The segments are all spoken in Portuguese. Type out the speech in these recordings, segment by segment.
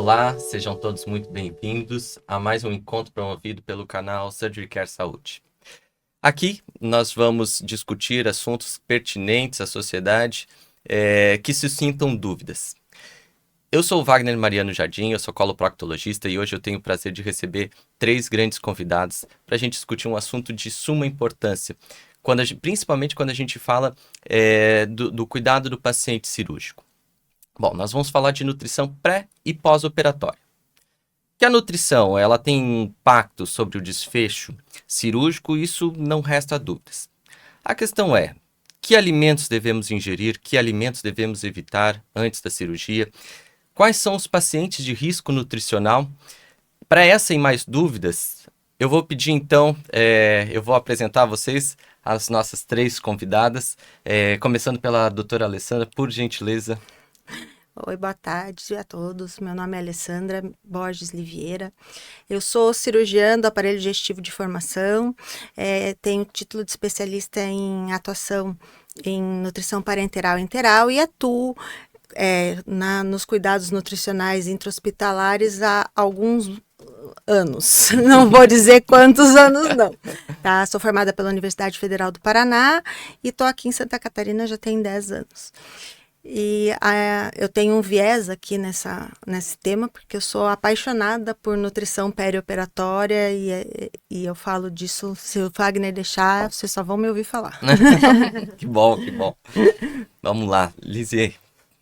Olá, sejam todos muito bem-vindos a mais um encontro promovido pelo canal Surgery Care Saúde. Aqui nós vamos discutir assuntos pertinentes à sociedade que suscitam dúvidas. Eu sou o Wagner Mariano Jardim, eu sou coloproctologista e hoje eu tenho o prazer de receber 3 grandes convidados para a gente discutir um assunto de suma importância, principalmente quando a gente fala do cuidado do paciente cirúrgico. Bom, nós vamos falar de nutrição pré e pós-operatória. Que a nutrição ela tem impacto sobre o desfecho cirúrgico, isso não resta dúvidas. A questão é, que alimentos devemos ingerir, que alimentos devemos evitar antes da cirurgia? Quais são os pacientes de risco nutricional? Para essa e mais dúvidas, eu vou pedir então, eu vou apresentar a vocês as nossas 3 convidadas, começando pela doutora Alessandra, por gentileza. Oi, boa tarde a todos. Meu nome é Alessandra Borges Livieira. Eu sou cirurgiã do aparelho digestivo de formação, tenho título de especialista em atuação em nutrição parenteral e enteral e atuo nos cuidados nutricionais intra-hospitalares há alguns anos. Não vou dizer quantos anos não. Tá? Sou formada pela Universidade Federal do Paraná e estou aqui em Santa Catarina já tem 10 anos. E eu tenho um viés aqui nesse tema, porque eu sou apaixonada por nutrição perioperatória e eu falo disso, se o Wagner deixar, vocês só vão me ouvir falar. Que bom, que bom. Vamos lá, Lisier.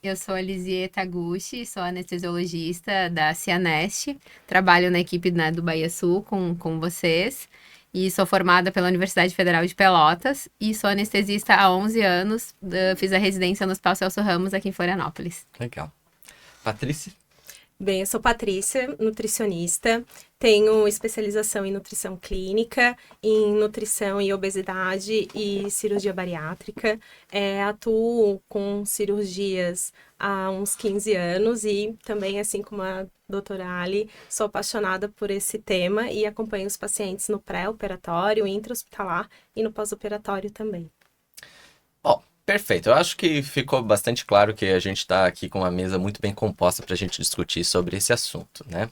Eu sou a Lisier Taguchi, sou anestesiologista da Cianest, trabalho na equipe do Bahia Sul com vocês. E sou formada pela Universidade Federal de Pelotas e sou anestesista há 11 anos. Fiz a residência no Hospital Celso Ramos, aqui em Florianópolis. Legal. Patrícia? Bem, eu sou Patrícia, nutricionista, tenho especialização em nutrição clínica, em nutrição e obesidade e cirurgia bariátrica. Atuo com cirurgias há uns 15 anos e também, assim como a doutora Ali, sou apaixonada por esse tema e acompanho os pacientes no pré-operatório, intra-hospitalar e no pós-operatório também. Bom, perfeito. Eu acho que ficou bastante claro que a gente está aqui com uma mesa muito bem composta para a gente discutir sobre esse assunto, né?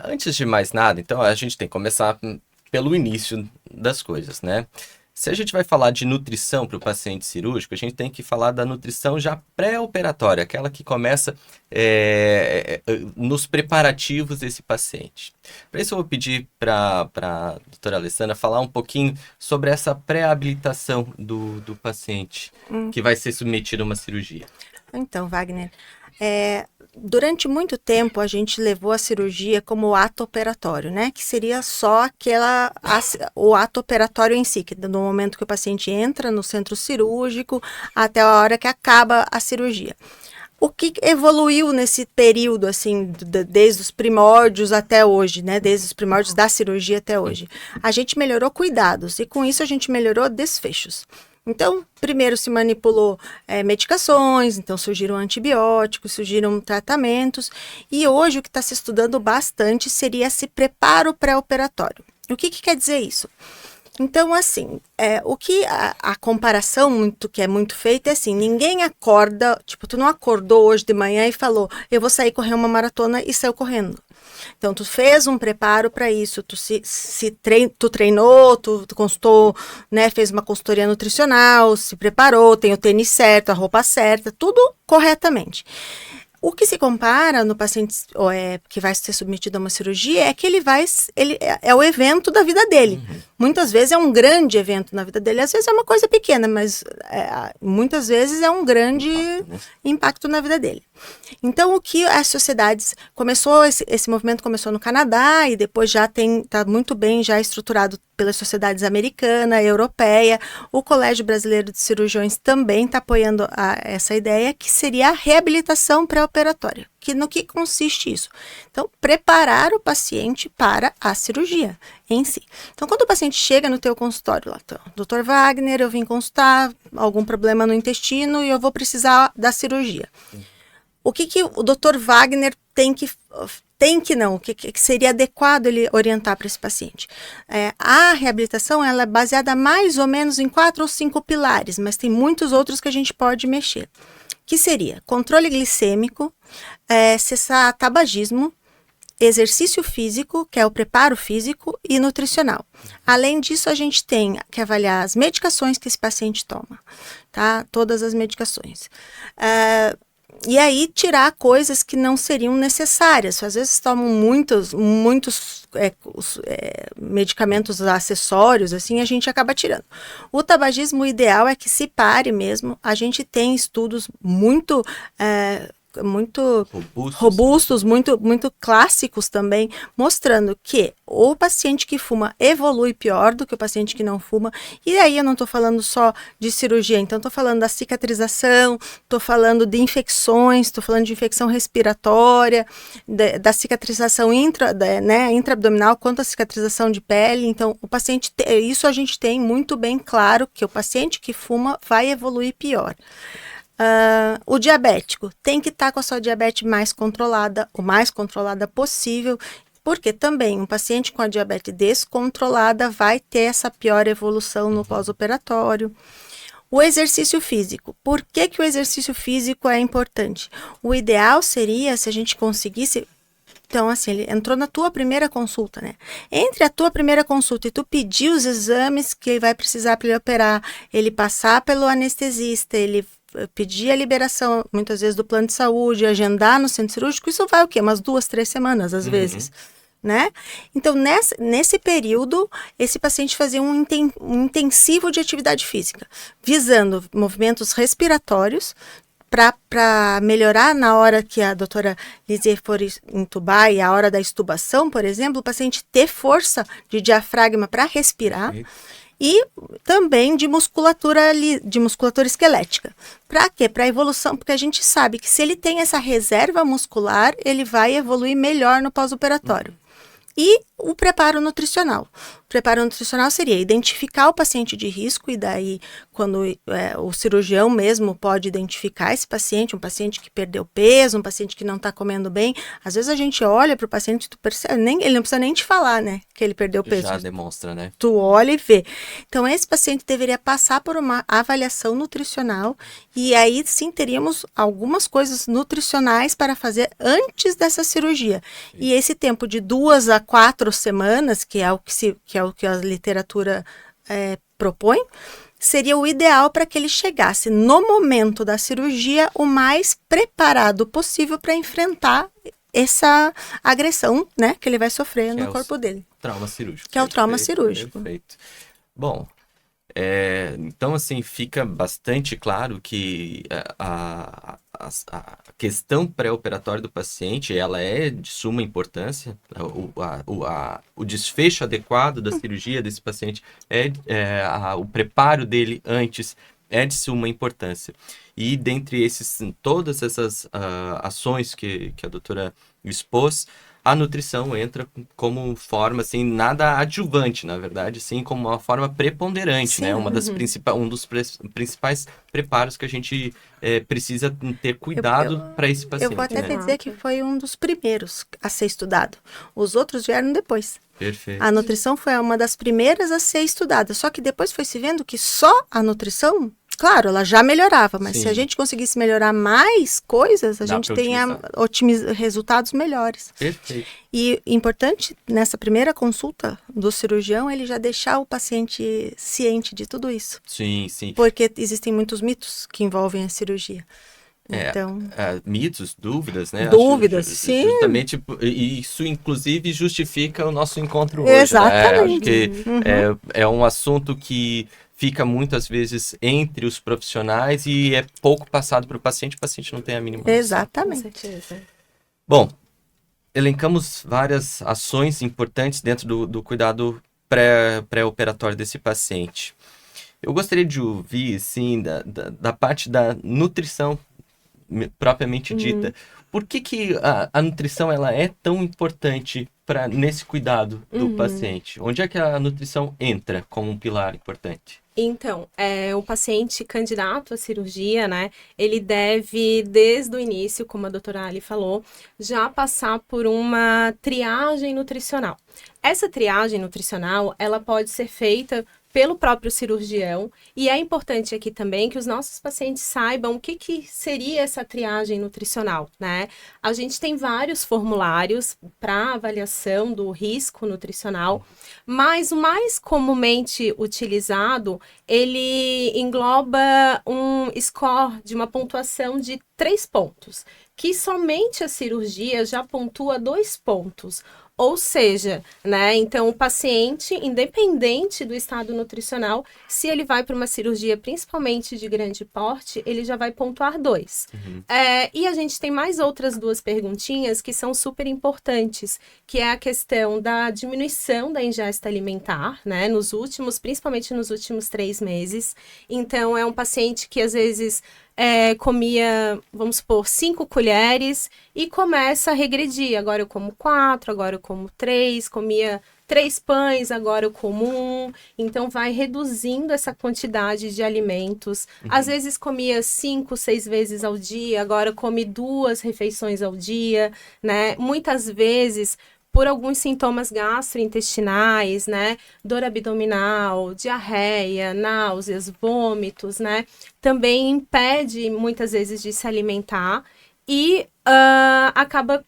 Antes de mais nada, então, a gente tem que começar pelo início das coisas, né? Se a gente vai falar de nutrição para o paciente cirúrgico, a gente tem que falar da nutrição já pré-operatória, aquela que começa nos preparativos desse paciente. Para isso eu vou pedir para a doutora Alessandra falar um pouquinho sobre essa pré-habilitação do paciente que vai ser submetido a uma cirurgia. Então, Wagner, durante muito tempo a gente levou a cirurgia como ato operatório, né? Que seria só o ato operatório em si, que no momento que o paciente entra no centro cirúrgico até a hora que acaba a cirurgia. O que evoluiu nesse período, assim, desde os primórdios até hoje, né? Desde os primórdios da cirurgia até hoje? A gente melhorou cuidados e com isso a gente melhorou desfechos. Então, primeiro se manipulou medicações, então surgiram antibióticos, surgiram tratamentos, e hoje o que está se estudando bastante seria esse preparo pré-operatório. O que quer dizer isso? Então, assim, a comparação que é muito feita é assim, ninguém acorda, tipo, tu não acordou hoje de manhã e falou, eu vou sair correr uma maratona e saiu correndo. Então, tu fez um preparo para isso, tu treinou, tu consultou, né, fez uma consultoria nutricional, se preparou, tem o tênis certo, a roupa certa, tudo corretamente. O que se compara no paciente que vai ser submetido a uma cirurgia é que ele é o evento da vida dele. Muitas vezes é um grande evento na vida dele, às vezes é uma coisa pequena, mas muitas vezes é um grande impacto na vida dele. Então, o que as sociedades esse movimento começou no Canadá e depois já está muito bem já estruturado pelas sociedades americana, europeia. O Colégio Brasileiro de Cirurgiões também está apoiando essa ideia, que seria a reabilitação pré-operatória. No que consiste isso? Então, preparar o paciente para a cirurgia em si. Então, quando o paciente chega no teu consultório, lá, doutor Wagner, eu vim consultar algum problema no intestino e eu vou precisar da cirurgia. O que o doutor Wagner o que seria adequado ele orientar para esse paciente? A reabilitação ela é baseada mais ou menos em 4 ou 5 pilares, mas tem muitos outros que a gente pode mexer. que seria controle glicêmico, cessar tabagismo, exercício físico, que é o preparo físico, e nutricional. Além disso, a gente tem que avaliar as medicações que esse paciente toma, tá? Todas as medicações. E aí, tirar coisas que não seriam necessárias. Às vezes, tomam muitos medicamentos acessórios, assim, a gente acaba tirando. O tabagismo, o ideal é que se pare mesmo. A gente tem estudos muito robustos, muito clássicos também, mostrando que o paciente que fuma evolui pior do que o paciente que não fuma. E aí eu não estou falando só de cirurgia, então estou falando da cicatrização, estou falando de infecções, estou falando de infecção respiratória, da cicatrização intraabdominal, quanto a cicatrização de pele. Então, o paciente, isso a gente tem muito bem claro, que o paciente que fuma vai evoluir pior. O diabético tem que estar com a sua diabetes mais controlada, o mais controlada possível, porque também um paciente com a diabetes descontrolada vai ter essa pior evolução no pós-operatório. O exercício físico. Por que o exercício físico é importante? O ideal seria se a gente conseguisse... Então, assim, ele entrou na tua primeira consulta, né? Entre a tua primeira consulta e tu pedir os exames que ele vai precisar para ele operar, ele passar pelo anestesista, ele pedir a liberação, muitas vezes, do plano de saúde, agendar no centro cirúrgico, isso vai o quê? Umas 2, 3 semanas, às vezes, né? Então, nesse período, esse paciente fazia um intensivo de atividade física, visando movimentos respiratórios, para melhorar na hora que a doutora Lizier for intubar e a hora da extubação, por exemplo, o paciente ter força de diafragma para respirar. E também de musculatura esquelética. Para quê? Para a evolução, porque a gente sabe que se ele tem essa reserva muscular, ele vai evoluir melhor no pós-operatório. E o preparo nutricional. O preparo nutricional seria identificar o paciente de risco, e daí, quando o cirurgião mesmo pode identificar esse paciente, um paciente que perdeu peso, um paciente que não está comendo bem. Às vezes a gente olha para o paciente e tu percebe, ele não precisa nem te falar, né, que ele perdeu peso. Já demonstra, né? Tu olha e vê. Então, esse paciente deveria passar por uma avaliação nutricional, e aí sim teríamos algumas coisas nutricionais para fazer antes dessa cirurgia. E esse tempo de 2 a 4 semanas, que é o que a literatura propõe, seria o ideal para que ele chegasse no momento da cirurgia o mais preparado possível para enfrentar essa agressão, né, que ele vai sofrer no corpo dele. Trauma cirúrgico. Que é o trauma cirúrgico. Perfeito. Bom, então assim, fica bastante claro que a questão pré-operatória do paciente, ela é de suma importância. O desfecho adequado da cirurgia desse paciente, o preparo dele antes é de suma importância. E dentre todas essas ações que a doutora expôs, a nutrição entra como forma, assim, nada adjuvante, na verdade, sim, como uma forma preponderante, sim, né? Um dos principais preparos que a gente precisa ter cuidado para esse paciente. Eu vou até né? dizer que foi um dos primeiros a ser estudado. Os outros vieram depois. Perfeito. A nutrição foi uma das primeiras a ser estudada, só que depois foi se vendo que só a nutrição... Claro, ela já melhorava, mas sim, se a gente conseguisse melhorar mais coisas, a gente tenha resultados melhores. Perfeito. E importante, nessa primeira consulta do cirurgião, ele já deixar o paciente ciente de tudo isso. Sim, sim. Porque existem muitos mitos que envolvem a cirurgia. Então... mitos, dúvidas, né? Dúvidas, sim. Justamente, isso inclusive justifica o nosso encontro hoje. Exatamente. Né? Acho que é um assunto que fica muitas vezes entre os profissionais e é pouco passado para o paciente não tem a mínima noção. Exatamente. Com certeza. Bom, elencamos várias ações importantes dentro do cuidado pré-operatório desse paciente. Eu gostaria de ouvir, sim, da parte da nutrição propriamente dita. Por que a nutrição ela é tão importante nesse cuidado do paciente? Onde é que a nutrição entra como um pilar importante? Então, o paciente candidato à cirurgia, né, ele deve, desde o início, como a doutora Ali falou, já passar por uma triagem nutricional. Essa triagem nutricional, ela pode ser feita pelo próprio cirurgião, e é importante aqui também que os nossos pacientes saibam o que seria essa triagem nutricional, né? A gente tem vários formulários para avaliação do risco nutricional, mas o mais comumente utilizado, ele engloba um score de uma pontuação de 3 pontos, que somente a cirurgia já pontua 2 pontos. Ou seja, né, então o paciente, independente do estado nutricional, se ele vai para uma cirurgia principalmente de grande porte, ele já vai pontuar 2. E a gente tem mais outras 2 perguntinhas que são super importantes, que é a questão da diminuição da ingesta alimentar, né, principalmente nos últimos 3 meses. Então, é um paciente que às vezes comia, vamos supor, 5 colheres e começa a regredir. Agora eu como 4, agora eu como 3, comia 3 pães, agora eu como 1. Então, vai reduzindo essa quantidade de alimentos. Às vezes comia 5, 6 vezes ao dia, agora come 2 refeições ao dia, né? Muitas vezes por alguns sintomas gastrointestinais, né, dor abdominal, diarreia, náuseas, vômitos, né, também impede muitas vezes de se alimentar e acaba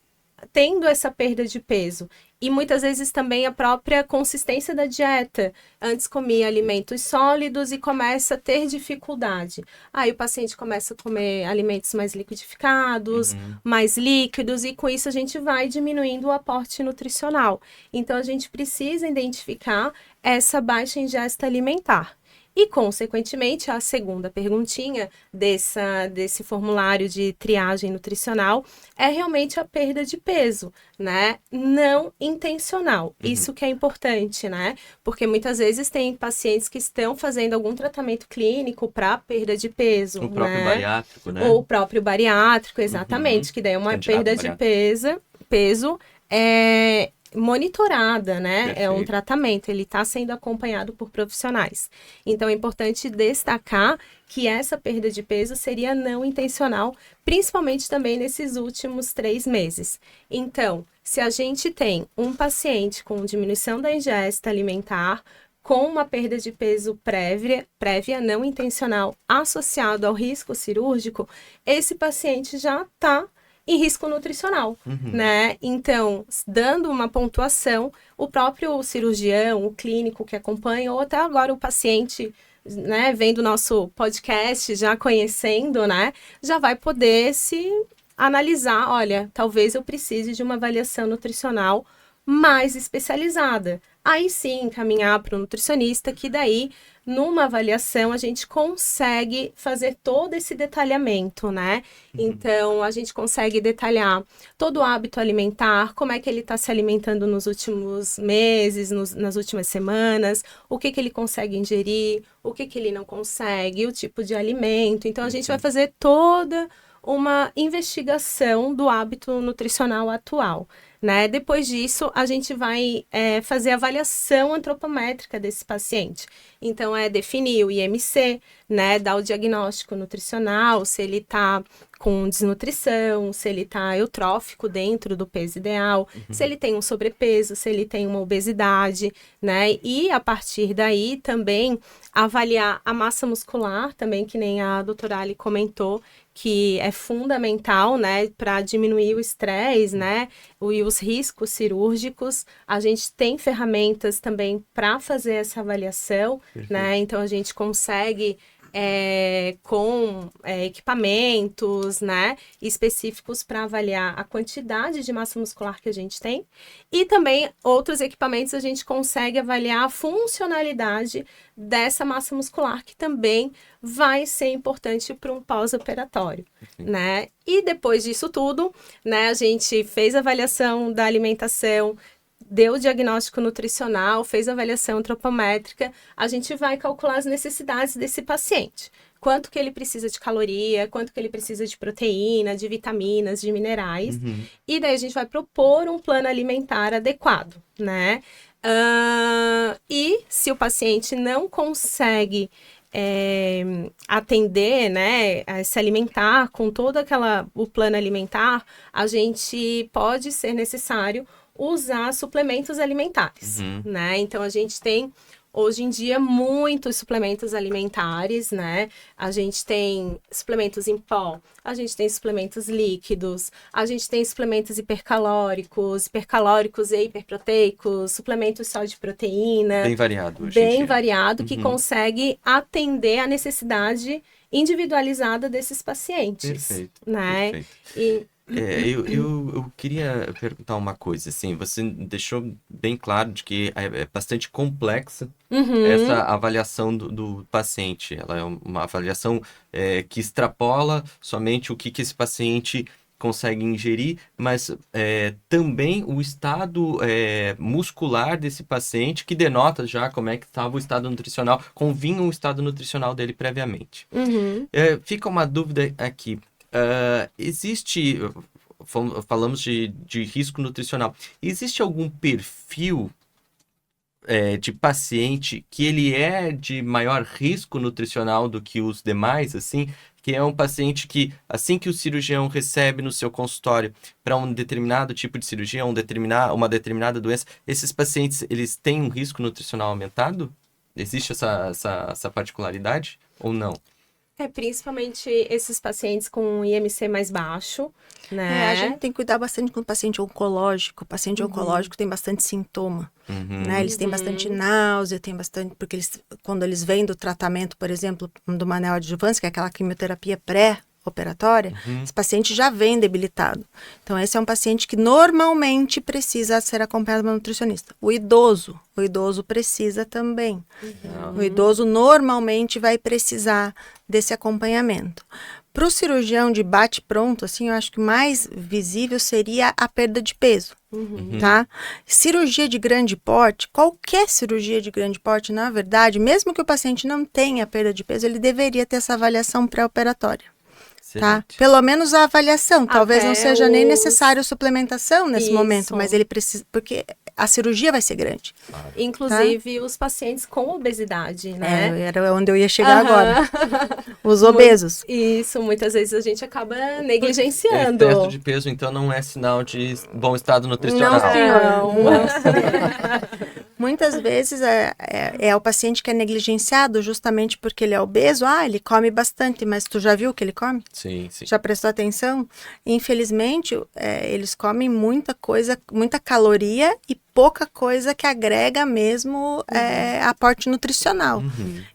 tendo essa perda de peso. E muitas vezes também a própria consistência da dieta. Antes comia alimentos sólidos e começa a ter dificuldade. Aí o paciente começa a comer alimentos mais liquidificados, mais líquidos, e com isso a gente vai diminuindo o aporte nutricional. Então a gente precisa identificar essa baixa ingesta alimentar. E, consequentemente, a segunda perguntinha desse formulário de triagem nutricional é realmente a perda de peso, né? Não intencional. Isso que é importante, né? Porque muitas vezes tem pacientes que estão fazendo algum tratamento clínico para perda de peso. O próprio bariátrico, né? Ou o próprio bariátrico, exatamente, que daí é uma perda de peso monitorada, né? Perfeito. É um tratamento, ele está sendo acompanhado por profissionais. Então, é importante destacar que essa perda de peso seria não intencional, principalmente também nesses últimos 3 meses. Então, se a gente tem um paciente com diminuição da ingesta alimentar, com uma perda de peso prévia não intencional, associado ao risco cirúrgico, esse paciente já está em risco nutricional, né? Então, dando uma pontuação, o próprio cirurgião, o clínico que acompanha, ou até agora o paciente, né, vendo o nosso podcast, já conhecendo, né, já vai poder se analisar, olha, talvez eu precise de uma avaliação nutricional mais especializada. Aí sim, encaminhar para o nutricionista, que daí, numa avaliação, a gente consegue fazer todo esse detalhamento, né? Então, a gente consegue detalhar todo o hábito alimentar, como é que ele está se alimentando nos últimos meses, nas últimas semanas, o que ele consegue ingerir, o que ele não consegue, o tipo de alimento. Então, a gente vai fazer toda uma investigação do hábito nutricional atual, né? Depois disso, a gente vai fazer a avaliação antropométrica desse paciente. Então, definir o IMC, né? Dar o diagnóstico nutricional, se ele está com desnutrição, se ele está eutrófico dentro do peso ideal, se ele tem um sobrepeso, se ele tem uma obesidade, né? E, a partir daí, também avaliar a massa muscular, também, que nem a doutora Ali comentou, que é fundamental, né, para diminuir o estresse, né, e os riscos cirúrgicos. A gente tem ferramentas também para fazer essa avaliação, né, então a gente consegue com equipamentos, né, específicos para avaliar a quantidade de massa muscular que a gente tem, e também outros equipamentos a gente consegue avaliar a funcionalidade dessa massa muscular, que também vai ser importante para um pós-operatório, né? E depois disso tudo, né, a gente fez a avaliação da alimentação, deu o diagnóstico nutricional, fez a avaliação antropométrica, a gente vai calcular as necessidades desse paciente. Quanto que ele precisa de caloria, quanto que ele precisa de proteína, de vitaminas, de minerais. E daí a gente vai propor um plano alimentar adequado, né? E se o paciente não consegue atender, né, se alimentar com todo o plano alimentar, a gente pode ser necessário usar suplementos alimentares, né? Então, a gente tem hoje em dia, muitos suplementos alimentares, né? A gente tem suplementos em pó, a gente tem suplementos líquidos, a gente tem suplementos hipercalóricos e hiperproteicos, suplementos só de proteína. Bem variado hoje em Bem dia. variado, que Uhum. consegue atender a necessidade individualizada desses pacientes. Perfeito. Né? Perfeito. E Eu queria perguntar uma coisa, assim, você deixou bem claro de que é bastante complexa essa avaliação do paciente. Ela é uma avaliação que extrapola somente o que esse paciente consegue ingerir, mas também o estado muscular desse paciente, que denota já como é que estava o estado nutricional, convinha o estado nutricional dele previamente. Fica uma dúvida aqui. Existe, falamos de risco nutricional, existe algum perfil de paciente que ele é de maior risco nutricional do que os demais, assim, que é um paciente que, assim que o cirurgião recebe no seu consultório para um determinado tipo de cirurgia, uma determinada doença, esses pacientes, eles têm um risco nutricional aumentado? Existe essa particularidade ou não? Principalmente esses pacientes com IMC mais baixo, né? A gente tem que cuidar bastante com o paciente oncológico. O paciente oncológico tem bastante sintoma, né? Eles têm bastante náusea, tem bastante... Porque quando eles vêm do tratamento, por exemplo, do neoadjuvância, que é aquela quimioterapia pré-operatória, esse paciente já vem debilitado. Então, esse é um paciente que normalmente precisa ser acompanhado por um nutricionista. O idoso precisa também. O idoso normalmente vai precisar desse acompanhamento. Para o cirurgião de bate-pronto, assim, eu acho que mais visível seria a perda de peso, tá? Cirurgia de grande porte, qualquer cirurgia de grande porte, na verdade, mesmo que o paciente não tenha perda de peso, ele deveria ter essa avaliação pré-operatória. Tá? Pelo menos a avaliação. Talvez não seja nem necessário suplementação nesse momento, mas ele precisa, porque a cirurgia vai ser grande. Inclusive os pacientes com obesidade, né? Era onde eu ia chegar agora. Os obesos. Isso, muitas vezes a gente acaba negligenciando. Excesso de peso, então, não é sinal de bom estado nutricional. Não, senhor. Muitas vezes é o paciente que é negligenciado justamente porque ele é obeso. Ele come bastante, mas tu já viu o que ele come? Sim. Já prestou atenção? Infelizmente, eles comem muita coisa, muita caloria e pouca coisa que agrega mesmo aporte nutricional.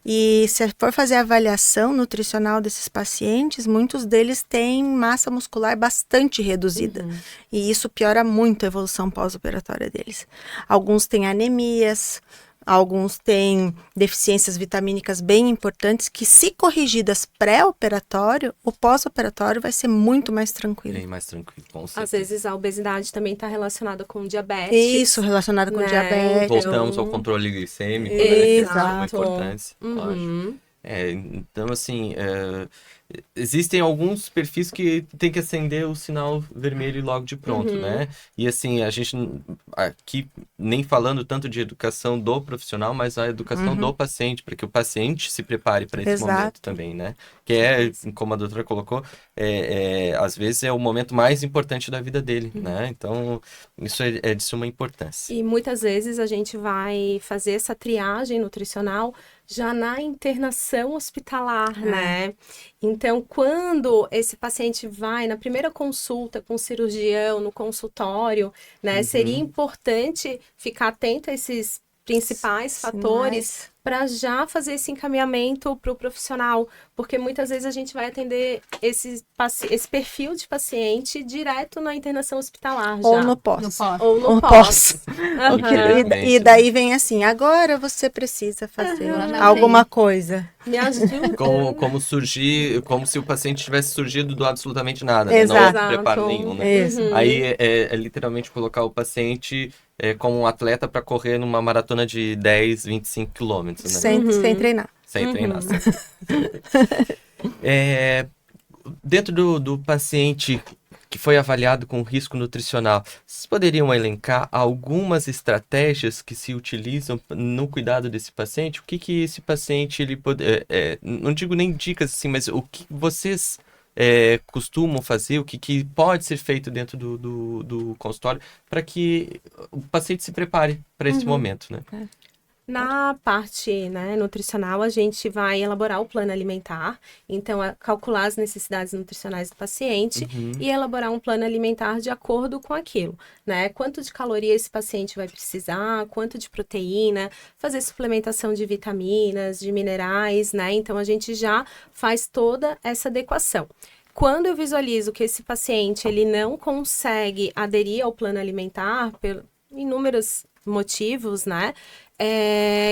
E se for fazer a avaliação nutricional desses pacientes, muitos deles têm massa muscular bastante reduzida. E isso piora muito a evolução pós-operatória deles. Alguns têm anemias, alguns têm deficiências vitamínicas bem importantes que, se corrigidas pré-operatório, o pós-operatório vai ser muito mais tranquilo. Bem mais tranquilo, com certeza. Às vezes a obesidade também está relacionada com diabetes. Isso, relacionado com diabetes. Voltamos ao controle glicêmico, Exato. Que é uma importância, lógico. Então, assim, existem alguns perfis que tem que acender o sinal vermelho logo de pronto, né? E, assim, a gente aqui nem falando tanto de educação do profissional, mas a educação do paciente, para que o paciente se prepare para esse momento também, né? Que como a doutora colocou, às vezes é o momento mais importante da vida dele, né? Então, isso é de suma importância. E muitas vezes a gente vai fazer essa triagem nutricional já na internação hospitalar, né? Então, quando esse paciente vai na primeira consulta com o cirurgião, no consultório, né? Seria importante ficar atento a esses principais fatores para já fazer esse encaminhamento para o profissional, porque muitas vezes a gente vai atender esse perfil de paciente direto na internação hospitalar já. Ou no pós. Ou no pós. E daí vem assim, agora você precisa fazer alguma coisa. Me ajuda. Como se o paciente tivesse surgido do absolutamente nada, Exato. Não houve preparo nenhum, né? Aí é literalmente colocar o paciente como um atleta para correr numa maratona de 10, 25 quilômetros, né? Sem treinar. Sem treinar. Dentro do paciente que foi avaliado com risco nutricional, vocês poderiam elencar algumas estratégias que se utilizam no cuidado desse paciente? O que esse paciente, não digo nem dicas assim, mas o que vocês costumam fazer, o que pode ser feito dentro do consultório para que o paciente se prepare para esse momento, né? Na parte, né, nutricional, a gente vai elaborar o plano alimentar, então calcular as necessidades nutricionais do paciente e elaborar um plano alimentar de acordo com aquilo, né? Quanto de caloria esse paciente vai precisar, quanto de proteína, fazer suplementação de vitaminas, de minerais, né? Então a gente já faz toda essa adequação. Quando eu visualizo que esse paciente ele não consegue aderir ao plano alimentar por inúmeros motivos, né?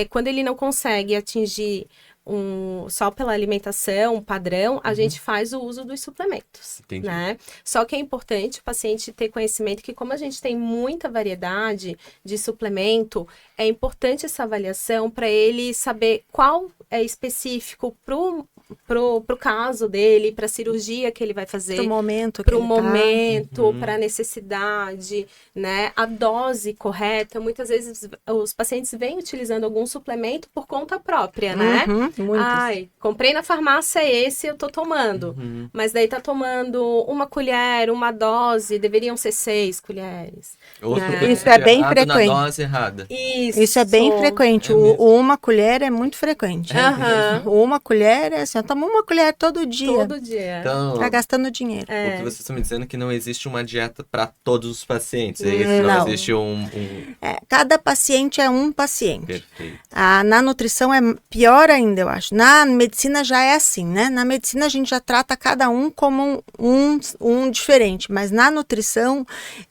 Quando ele não consegue atingir só pela alimentação padrão, a gente faz o uso dos suplementos, né? Só que é importante o paciente ter conhecimento que como a gente tem muita variedade de suplemento, é importante essa avaliação para ele saber qual é específico pro caso dele, para a cirurgia que ele vai fazer. Pro momento que Pro ele momento, para a necessidade, né? A dose correta. Muitas vezes os pacientes vêm utilizando algum suplemento por conta própria, né? Muitos. Ai, comprei na farmácia esse, eu tô tomando. Mas daí tá tomando uma colher, uma dose, deveriam ser 6 colheres. Isso é bem na frequente. dose errada. Isso é bem frequente. Uma colher é muito frequente. Uma colher é assim, eu tomo uma colher todo dia. Todo dia. Então, Tá gastando dinheiro. o que vocês estão me dizendo é que não existe uma dieta para todos os pacientes. É isso? Não Não. existe Cada paciente é um paciente. Perfeito. Na nutrição é pior ainda, eu acho. Na medicina já é assim, né? Na medicina a gente já trata cada um como um diferente. Mas na nutrição,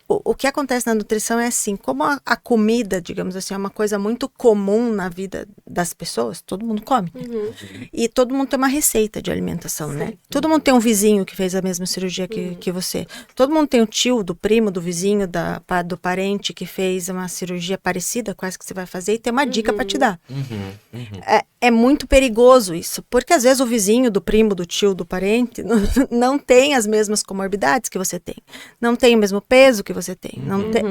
o que acontece na nutrição é assim, como a comida, digamos assim, é uma coisa muito comum na vida das pessoas, todo mundo come. E todo mundo tem uma receita de alimentação, né? Todo mundo tem um vizinho que fez a mesma cirurgia que você. Todo mundo tem o tio, do primo, do vizinho, do parente que fez uma cirurgia parecida com essa que você vai fazer e tem uma dica para te dar. É muito perigoso isso, porque às vezes o vizinho, do primo, do tio, do parente não tem as mesmas comorbidades que você tem. Não tem o mesmo peso que você tem. Não tem,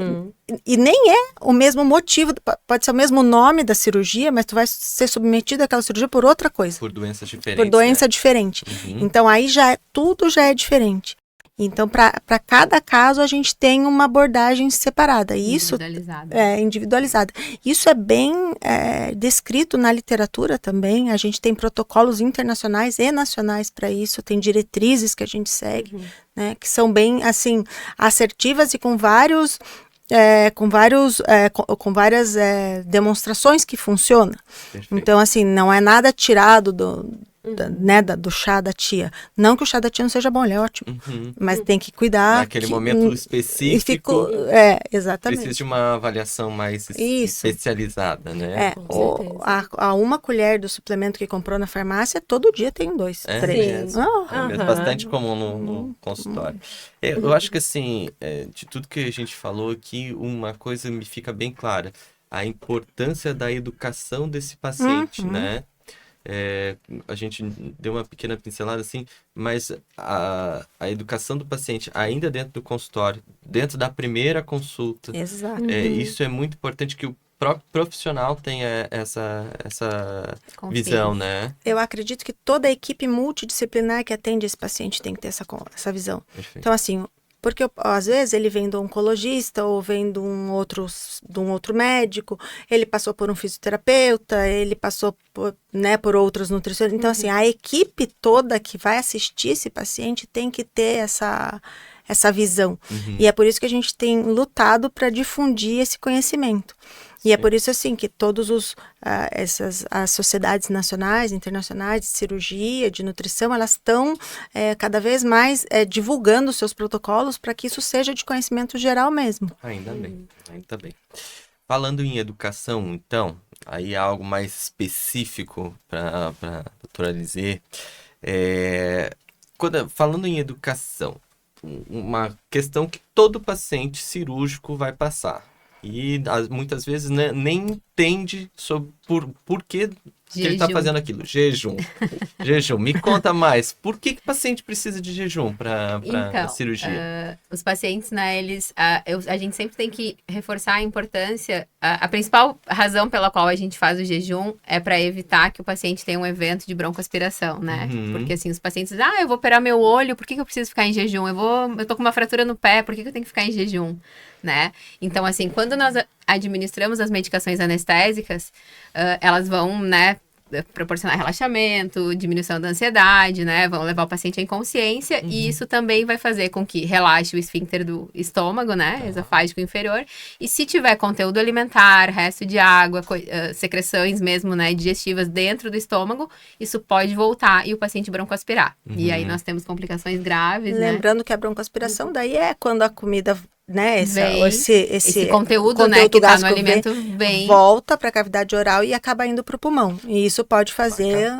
e nem é o mesmo motivo, pode ser o mesmo nome da cirurgia, mas tu vai ser submetido àquela cirurgia por outra coisa. Por doenças diferentes. Por doença diferente. Então, aí tudo já é diferente. Então, para cada caso, a gente tem uma abordagem separada. E isso Individualizada. é individualizada. Isso é bem descrito na literatura também. A gente tem protocolos internacionais e nacionais para isso. Tem diretrizes que a gente segue, né, que são bem, assim, assertivas e com várias demonstrações que funciona. Perfeito. Então, assim, não é nada tirado do chá da tia. Não que o chá da tia não seja bom, ele é ótimo. Mas tem que cuidar. Naquele momento específico, exatamente. precisa de uma avaliação mais especializada, né? A uma colher do suplemento que comprou na farmácia, todo dia tem 2, 3. É bastante comum no consultório. Eu acho que, assim, de tudo que a gente falou aqui, uma coisa me fica bem clara. A importância da educação desse paciente, né? A gente deu uma pequena pincelada assim, mas a educação do paciente ainda dentro do consultório, dentro da primeira consulta, Exato. Isso é muito importante que o próprio profissional tenha essa visão, né? Eu acredito que toda a equipe multidisciplinar que atende esse paciente tem que ter essa visão. Perfeito. Então, assim, porque às vezes ele vem do oncologista ou vem de um outro médico, ele passou por um fisioterapeuta, ele passou por outros nutricionistas. Então, assim, a equipe toda que vai assistir esse paciente tem que ter essa visão. E é por isso que a gente tem lutado para difundir esse conhecimento. E é por isso, assim, que todas as sociedades nacionais, internacionais de cirurgia, de nutrição, elas estão cada vez mais divulgando os seus protocolos para que isso seja de conhecimento geral mesmo. Ainda bem, ainda bem. Falando em educação, então, aí algo mais específico para a doutora Alizé. Falando em educação, uma questão que todo paciente cirúrgico vai passar. E muitas vezes, né, nem entende sobre por que ele está fazendo aquilo. Jejum. Jejum. Me conta mais. Por que o paciente precisa de jejum para a cirurgia? Os pacientes, né, a gente sempre tem que reforçar a importância. A principal razão pela qual a gente faz o jejum é para evitar que o paciente tenha um evento de broncoaspiração, né? Porque, assim, os pacientes dizem, eu vou operar meu olho, por que eu preciso ficar em jejum? Eu tô com uma fratura no pé, por que eu tenho que ficar em jejum? Né? Então, assim, quando administramos as medicações anestésicas, elas vão, né, proporcionar relaxamento, diminuição da ansiedade, né? Vão levar o paciente à inconsciência e isso também vai fazer com que relaxe o esfíncter do estômago, né? Esofágico inferior. E se tiver conteúdo alimentar, resto de água, secreções mesmo, né? Digestivas dentro do estômago, isso pode voltar e o paciente broncoaspirar. E aí nós temos complicações graves, Lembrando que a broncoaspiração daí é quando a comida, né, esse conteúdo, né, que tá no alimento vem, volta para a cavidade oral e acaba indo para o pulmão. E isso pode fazer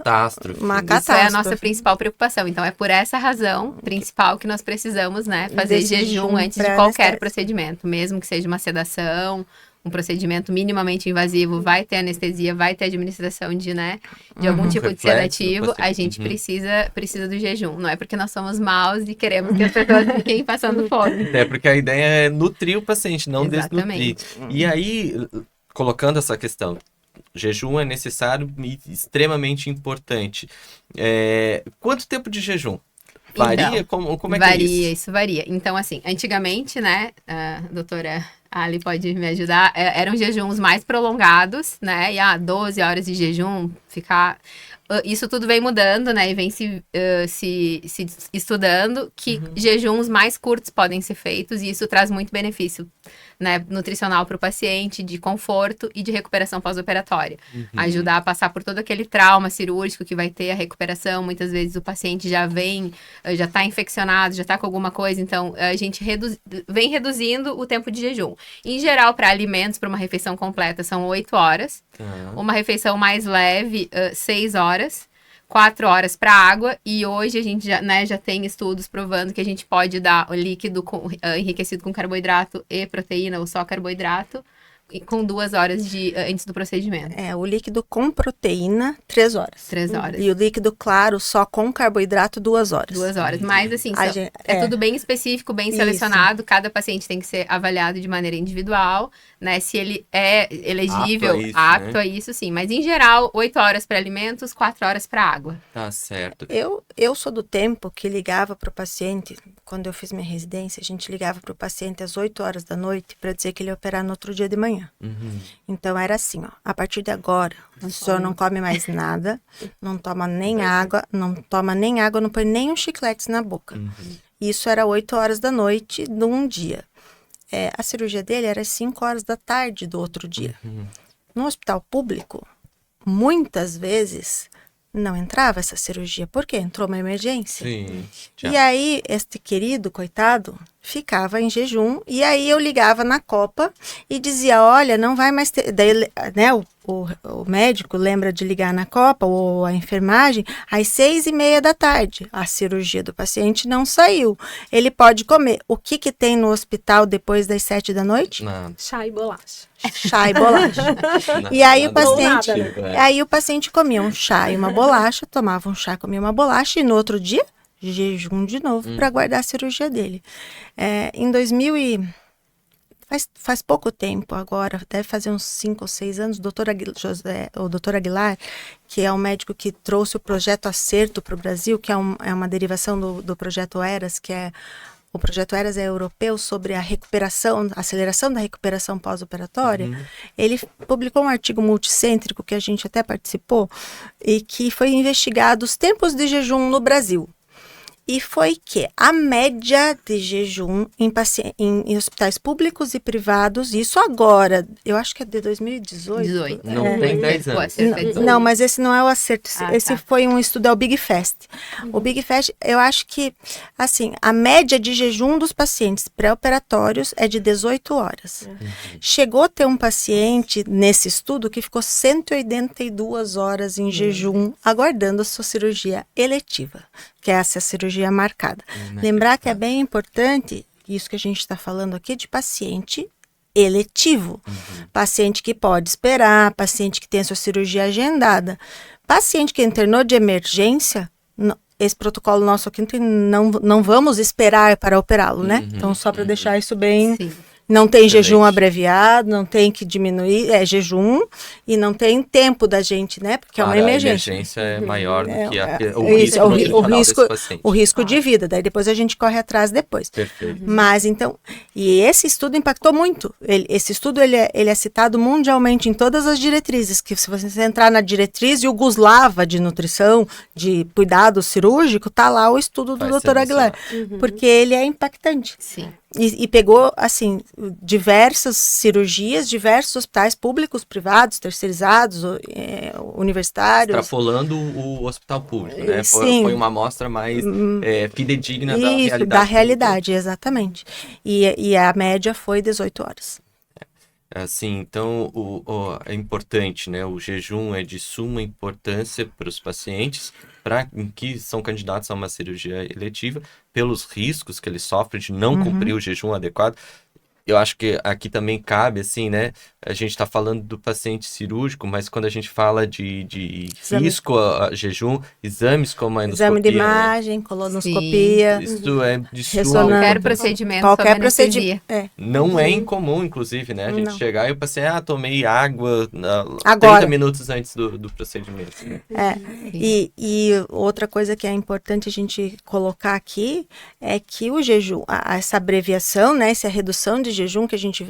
uma catástrofe. Isso é a nossa principal preocupação. Então, é por essa razão principal que nós precisamos, né, fazer jejum antes de qualquer procedimento, mesmo que seja uma sedação, um procedimento minimamente invasivo, vai ter anestesia, vai ter administração de, né, de algum tipo de sedativo, a gente precisa do jejum. Não é porque nós somos maus e queremos que as pessoas fiquem passando fome. É porque a ideia é nutrir o paciente, não desnutrir. E aí, colocando essa questão, jejum é necessário e extremamente importante. Quanto tempo de jejum? Varia? Então, como é varia, que é isso? Isso varia. Então, assim, antigamente, né, a doutora Ali pode me ajudar, eram jejuns mais prolongados, né, e 12 horas de jejum, ficar... Isso tudo vem mudando, né, e vem se estudando que jejuns mais curtos podem ser feitos e isso traz muito benefício, né, nutricional para o paciente, de conforto e de recuperação pós-operatória. Ajudar a passar por todo aquele trauma cirúrgico que vai ter a recuperação. Muitas vezes o paciente já está infeccionado, já está com alguma coisa, então a gente vem reduzindo o tempo de jejum. Em geral, para alimentos, para uma refeição completa, são 8 horas. Uma refeição mais leve, 6 horas. 4 horas para água, e hoje a gente já tem estudos provando que a gente pode dar o líquido enriquecido com carboidrato e proteína, ou só carboidrato, com 2 horas antes do procedimento. O líquido com proteína, 3 horas. 3 horas. E o líquido claro, só com carboidrato, 2 horas. 2 horas. Mas, assim, tudo bem específico, bem selecionado. Cada paciente tem que ser avaliado de maneira individual, né? Se ele é elegível, apto a isso, sim. Mas, em geral, 8 horas para alimentos, 4 horas para água. Tá certo. Eu sou do tempo que ligava para o paciente, quando eu fiz minha residência, a gente ligava para o paciente às 8 horas da noite para dizer que ele ia operar no outro dia de manhã. Então era assim, a partir de agora, o senhor não come mais nada, não toma nem água, não põe nem um chiclete na boca. Isso era 8 horas da noite de um dia. A cirurgia dele era às 5 horas da tarde do outro dia. No hospital público, muitas vezes não entrava essa cirurgia, porque entrou uma emergência. Sim, e aí, este querido, coitado, ficava em jejum, e aí eu ligava na Copa e dizia, olha, não vai mais ter... Daí, né, o médico lembra de ligar na Copa, ou a enfermagem, às 6:30 da tarde. A cirurgia do paciente não saiu. Ele pode comer. O que tem no hospital depois das 7 da noite? Nada. Chá e bolacha. Chá e bolacha. E aí o paciente comia um chá e uma bolacha, tomava um chá, comia uma bolacha, e no outro dia, jejum de novo para aguardar a cirurgia dele. Em 2000 faz pouco tempo agora, deve fazer uns 5 ou 6 anos, o doutor Aguilar, que é um médico que trouxe o projeto Acerto para o Brasil, que é uma derivação do projeto ERAS, que é... O projeto ERAS é europeu sobre a aceleração da recuperação pós-operatória. Ele publicou um artigo multicêntrico que a gente até participou e que foi investigado os tempos de jejum no Brasil. E foi que a média de jejum em hospitais públicos e privados, isso agora, eu acho que é de 2018. Não tem 10 anos. Não, mas esse não é o Acerto. Esse foi um estudo, é o Big Fast. O Big Fast, eu acho que, assim, a média de jejum dos pacientes pré-operatórios é de 18 horas. Chegou a ter um paciente nesse estudo que ficou 182 horas em jejum, aguardando a sua cirurgia eletiva, que é essa cirurgia marcada. Lembrar que é bem importante, isso que a gente está falando aqui, de paciente eletivo. Paciente que pode esperar, paciente que tem a sua cirurgia agendada. Paciente que internou de emergência, esse protocolo nosso aqui não vamos esperar para operá-lo, né? Então, só para deixar isso bem Não tem Excelente. jejum abreviado, não tem que diminuir, é jejum, e não tem tempo da gente, né? Porque é uma Claro, a emergência. emergência é maior do que Isso, risco o nutricional risco, desse paciente. o risco de vida, daí depois a gente corre atrás depois. Perfeito. Mas então, e esse estudo impactou muito. Esse estudo ele é citado mundialmente em todas as diretrizes, que se você entrar na diretriz Yugoslava de nutrição, de cuidado cirúrgico, tá lá o estudo do Vai ser Dr. Aguilar, porque ele é impactante. Sim. E pegou, assim, diversas cirurgias, diversos hospitais públicos, privados, terceirizados, universitários. Extrapolando o hospital público, né? Sim. Foi uma amostra mais fidedigna da Isso, realidade. da realidade, exatamente. E a média foi 18 horas. Assim, então, é importante, né? O jejum é de suma importância para os pacientes que são candidatos a uma cirurgia eletiva, pelos riscos que eles sofrem de não cumprir o jejum adequado. Eu acho que aqui também cabe, assim, né? A gente está falando do paciente cirúrgico, mas quando a gente fala de risco a jejum, exames como a endoscopia, Exame de né? imagem, colonoscopia, Isso é de Ressonância. suma Qualquer importância. procedimento qualquer sob anestesia. procedimento. Não é incomum, inclusive, né? A gente Não. chegar e o paciente, tomei água Agora. 30 minutos antes do procedimento. Né? E outra coisa que é importante a gente colocar aqui é que o jejum, essa abreviação, né, essa redução de jejum que a gente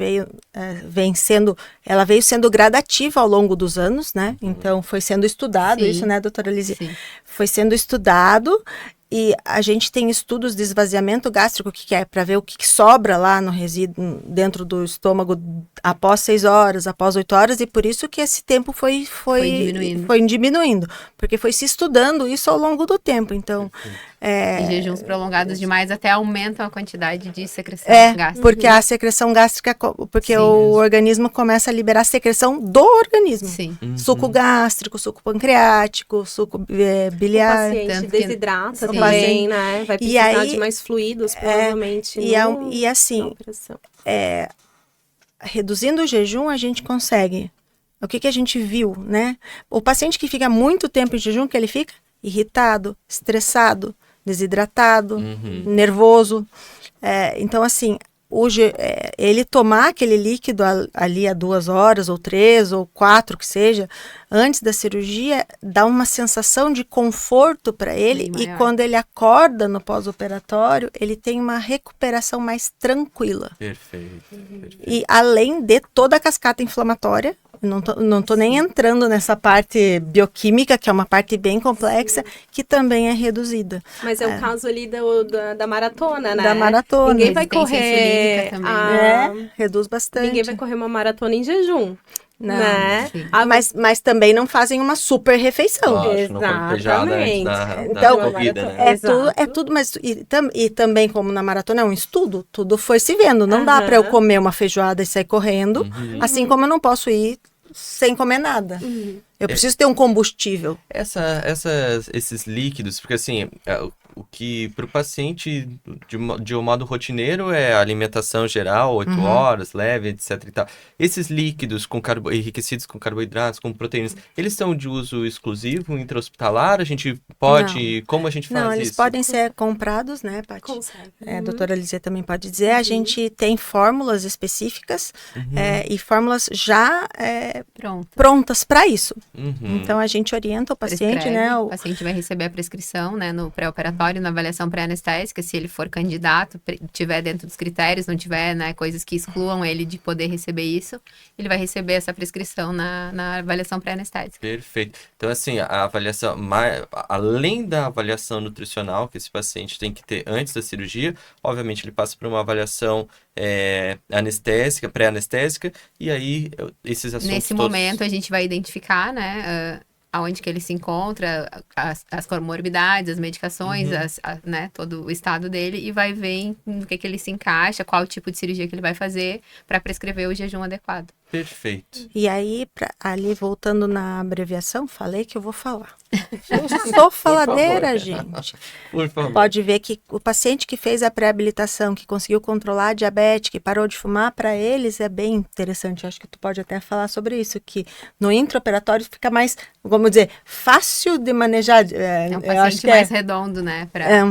ela veio sendo gradativa ao longo dos anos, né? Então foi sendo estudado Sim. isso, né, doutora Lizzie? Sim. Foi sendo estudado. E a gente tem estudos de esvaziamento gástrico, que é para ver o que sobra lá no resíduo, dentro do estômago, após 6 horas, após 8 horas, e por isso que esse tempo foi diminuindo, porque foi se estudando isso ao longo do tempo. Então, E jejuns prolongados demais até aumentam a quantidade de secreção gástrica. porque a secreção gástrica, porque Sim. o organismo começa a liberar a secreção do organismo. Sim. Suco gástrico, suco pancreático, suco O biliar. paciente Tanto que- desidrata Sim. também, né? Vai E precisar aí- de mais fluidos, provavelmente. E assim, na operação. reduzindo o jejum, a gente consegue. O que a gente viu, né? O paciente que fica muito tempo em jejum, que ele fica irritado, estressado, desidratado, nervoso. Então, assim, ele tomar aquele líquido ali a 2 horas, ou 3, ou 4, que seja, antes da cirurgia, dá uma sensação de conforto para ele. Bem E maior. quando ele acorda no pós-operatório, ele tem uma recuperação mais tranquila. Perfeito. E além de toda a cascata inflamatória, não tô nem entrando nessa parte bioquímica, que é uma parte bem complexa, que também é reduzida. Mas é o caso ali da maratona, né? Da maratona. Ninguém vai Resistência correr. insulínica também, Reduz bastante. Ninguém vai correr uma maratona em jejum. Não. Né? Sim. Mas também não fazem uma super refeição. Lógico, não come feijoada antes da Então, corrida, né? É tudo, mas e também como na maratona é um estudo, tudo foi se vendo. Não dá para eu comer uma feijoada e sair correndo, assim como eu não posso ir sem comer nada. Eu preciso ter um combustível. Esses líquidos, porque assim, o que para o paciente, de um modo rotineiro, é a alimentação geral, 8 horas, leve, etc e tal. Esses líquidos enriquecidos com carboidratos, com proteínas, eles são de uso exclusivo intra-hospitalar? A gente pode... Como a gente faz Não, isso? eles podem ser comprados, né, Paty? Consegue. A doutora Lizia também pode dizer. A gente tem fórmulas específicas e fórmulas já Pronto. prontas para isso. Uhum. Então, a gente orienta o paciente, Prescreve, né? O paciente vai receber a prescrição, né, no pré-operatório, na avaliação pré-anestésica, se ele for candidato, tiver dentro dos critérios, não tiver, né, coisas que excluam ele de poder receber isso, ele vai receber essa prescrição na avaliação pré-anestésica. Perfeito. Então, assim, a avaliação, além da avaliação nutricional que esse paciente tem que ter antes da cirurgia, obviamente ele passa por uma avaliação anestésica, pré-anestésica, e aí esses assuntos Nesse todos... momento, a gente vai identificar, né, aonde que ele se encontra, as comorbidades, as medicações, né, todo o estado dele, e vai ver no que ele se encaixa, qual tipo de cirurgia que ele vai fazer para prescrever o jejum adequado. Perfeito. E aí, ali voltando na abreviação, falei que eu vou falar. Eu sou faladeira, gente. Por favor. Pode ver que o paciente que fez a pré-habilitação, que conseguiu controlar a diabetes, que parou de fumar, para eles é bem interessante. Acho que tu pode até falar sobre isso, que no intraoperatório fica mais, vamos dizer, fácil de manejar. É um eu acho paciente que mais redondo, né? É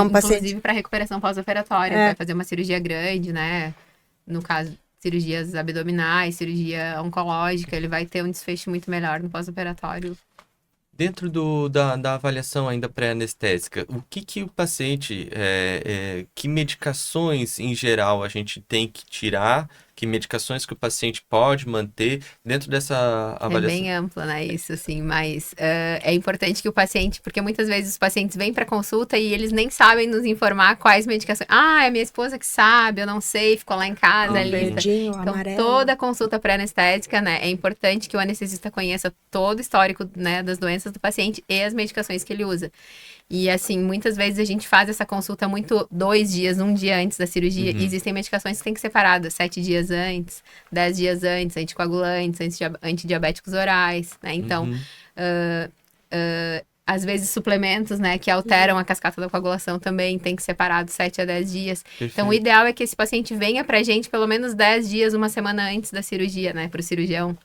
um paciente- Inclusive para recuperação pós-operatória, vai fazer uma cirurgia grande, né? no caso, cirurgias abdominais, cirurgia oncológica, ele vai ter um desfecho muito melhor no pós-operatório. Dentro da avaliação ainda pré-anestésica, o que o paciente, que medicações em geral a gente tem que tirar, que medicações que o paciente pode manter dentro dessa É avaliação? bem amplo, né, isso, assim, mas é importante que o paciente, porque muitas vezes os pacientes vêm para consulta e eles nem sabem nos informar quais medicações. Ah, é minha esposa que sabe, eu não sei, ficou lá em casa, Ó, a lista. verdinho, Então, amarelo. toda consulta pré-anestésica, né, é importante que o anestesista conheça todo o histórico, né, das doenças do paciente e as medicações que ele usa. E, assim, muitas vezes a gente faz essa consulta muito 2 dias, 1 dia antes da cirurgia. Uhum. E existem medicações que têm que ser separadas 7 dias antes, 10 dias antes, anticoagulantes, antidiabéticos orais, né? Então, Uhum. às vezes suplementos, né, que alteram a cascata da coagulação também tem que ser separado 7 a 10 dias. Então, o Perfeito. ideal é que esse paciente venha pra gente pelo menos 10 dias, uma semana antes da cirurgia, né, pro cirurgião.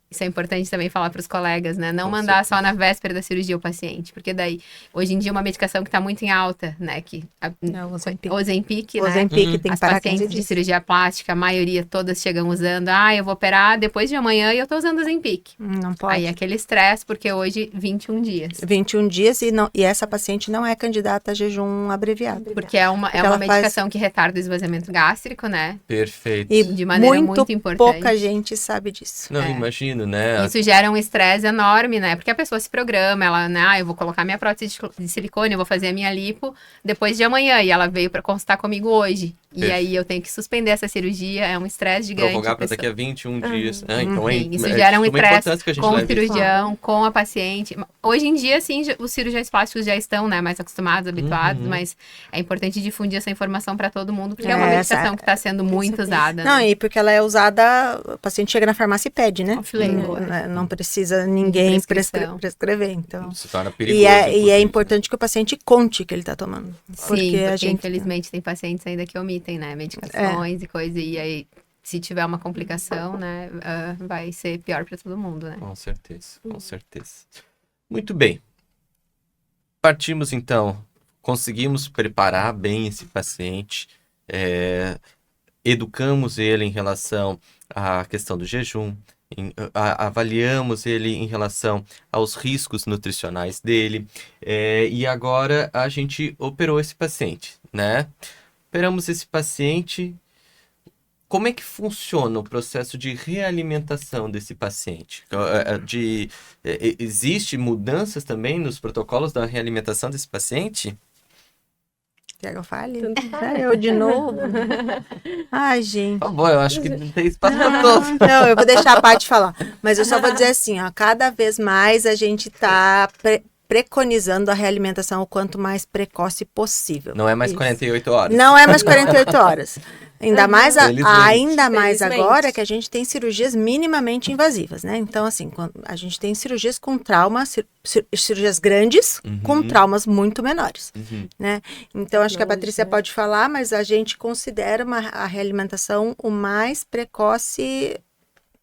Isso é importante também falar para os colegas, né? Não Com mandar certeza. só na véspera da cirurgia o paciente, porque daí, hoje em dia, uma medicação que está muito em alta, né? É o Ozempic. Ozempic, O né? Ozempic Uhum. tem que As parar 15 pacientes de dias. cirurgia plástica, a maioria, todas chegam usando. Ah, eu vou operar depois de amanhã e eu tô usando Ozempic. Não pode. Aí aquele estresse, porque hoje 21 dias. 21 dias e essa paciente não é candidata a jejum abreviado. Porque é uma ela faz- medicação que retarda o esvaziamento gástrico, né? Perfeito. E De maneira muito importante. pouca gente sabe disso. Não, É. imagino, né? Isso gera um estresse enorme, né? Porque a pessoa se programa, ela, né? Eu vou colocar minha prótese de silicone, eu vou fazer a minha lipo depois de amanhã. E ela veio para consultar comigo hoje. E Perfeito. aí eu tenho que suspender essa cirurgia, é um estresse gigante. Prorrogar para pessoa- daqui a 21 dias. Então, Sim, isso é gera um de suma estresse importância que a gente com o leve isso. cirurgião, com a paciente. Hoje em dia, sim, os cirurgiões plásticos já estão, né, mais acostumados, habituados, Uhum. mas é importante difundir essa informação para todo mundo, porque é É, uma essa- medicação que está sendo muito certeza. usada. Não, né? e porque ela é usada, o paciente chega na farmácia e pede, né? Off-label, Não precisa ninguém Prescrição. prescrever, então. Se torna perigoso. E é inclusive. importante que o paciente conte que ele está tomando. Sim, Porque a porque gente. infelizmente tem pacientes ainda que omitem, né, medicações e coisa, e aí se tiver uma complicação, né, vai ser pior para todo mundo, né. Com certeza, com certeza. Muito bem. Partimos então. Conseguimos preparar bem esse paciente, educamos ele em relação à questão do jejum, avaliamos ele em relação aos riscos nutricionais dele, e agora a gente operou esse paciente, né? Operamos esse paciente. Como é que funciona o processo de realimentação desse paciente? Existe mudanças também nos protocolos da realimentação desse paciente? Quer que eu fale? Eu de novo? Ai, gente. Por favor, eu acho que não tem espaço para todos. Não, eu vou deixar a Paty falar. Mas eu só vou dizer assim, ó, cada vez mais a gente está preconizando a realimentação o quanto mais precoce possível. Não é mais Isso. 48 horas. Não é mais 48 horas. Ainda mais, Felizmente. ainda mais Felizmente. agora que a gente tem cirurgias minimamente invasivas, né? Então, assim, a gente tem cirurgias com traumas, cirurgias grandes com traumas muito menores, Uhum. né? Então, acho que a Longe, Patrícia né? pode falar, mas a gente considera a realimentação o mais precoce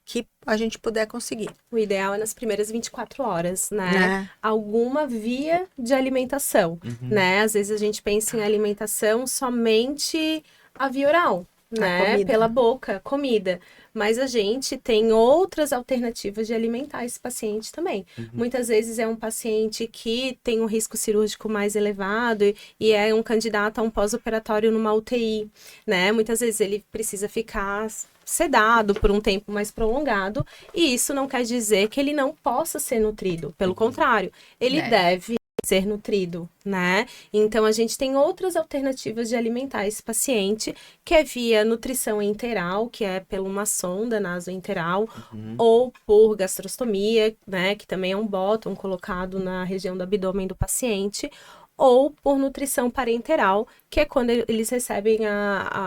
que a gente puder conseguir, O ideal é nas primeiras 24 horas, né? né? Alguma via de alimentação, né? Às vezes a gente pensa em alimentação somente a via oral, né? comida. Pela boca, comida. Mas a gente tem outras alternativas de alimentar esse paciente também. Muitas vezes é um paciente que tem um risco cirúrgico mais elevado e é um candidato a um pós-operatório numa UTI, né? Muitas vezes ele precisa ficar sedado por um tempo mais prolongado e isso não quer dizer que ele não possa ser nutrido. Pelo contrário, ele deve ser nutrido, né? Então, a gente tem outras alternativas de alimentar esse paciente, que é via nutrição enteral, que é por uma sonda nasoenteral, ou por gastrostomia, né? Que também é um bottom colocado na região do abdômen do paciente, ou por nutrição parenteral, que é quando eles recebem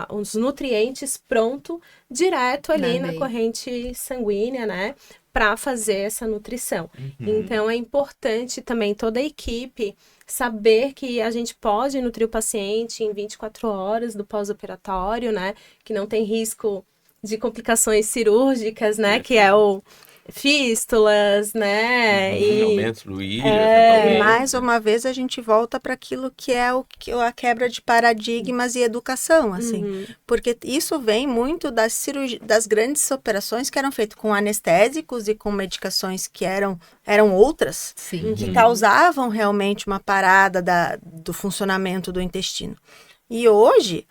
os nutrientes pronto, direto ali na veia. corrente sanguínea, né? Para fazer essa nutrição. Então, é importante também toda a equipe saber que a gente pode nutrir o paciente em 24 horas do pós-operatório, né? Que não tem risco de complicações cirúrgicas, né? Que é fístulas, né? Aumentos do ilho, E mais uma vez a gente volta para aquilo que é a quebra de paradigmas e educação, assim. Porque isso vem muito das grandes operações que eram feitas com anestésicos e com medicações que eram outras, Sim. que causavam realmente uma parada do funcionamento do intestino. E hoje,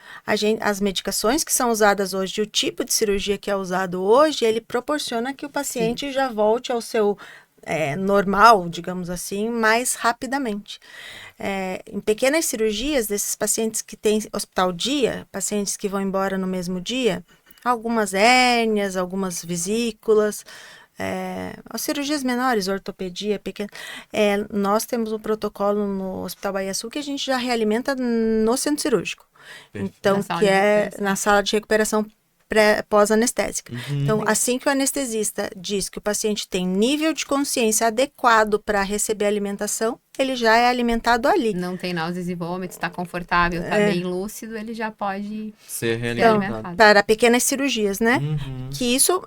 as medicações que são usadas hoje, o tipo de cirurgia que é usado hoje, ele proporciona que o paciente já volte ao seu normal, digamos assim, mais rapidamente. Em pequenas cirurgias, desses pacientes que têm hospital dia, pacientes que vão embora no mesmo dia, algumas hérnias, algumas vesículas, as cirurgias menores, ortopedia, pequena. Nós temos um protocolo no Hospital Bahia Sul que a gente já realimenta no centro cirúrgico. Então, que é na sala de recuperação pós-anestésica. Então, assim que o anestesista diz que o paciente tem nível de consciência adequado para receber alimentação, ele já é alimentado ali. Não tem náuseas e vômitos, está confortável, está bem lúcido, ele já pode ser alimentado. realizado. Para pequenas cirurgias, né? Que isso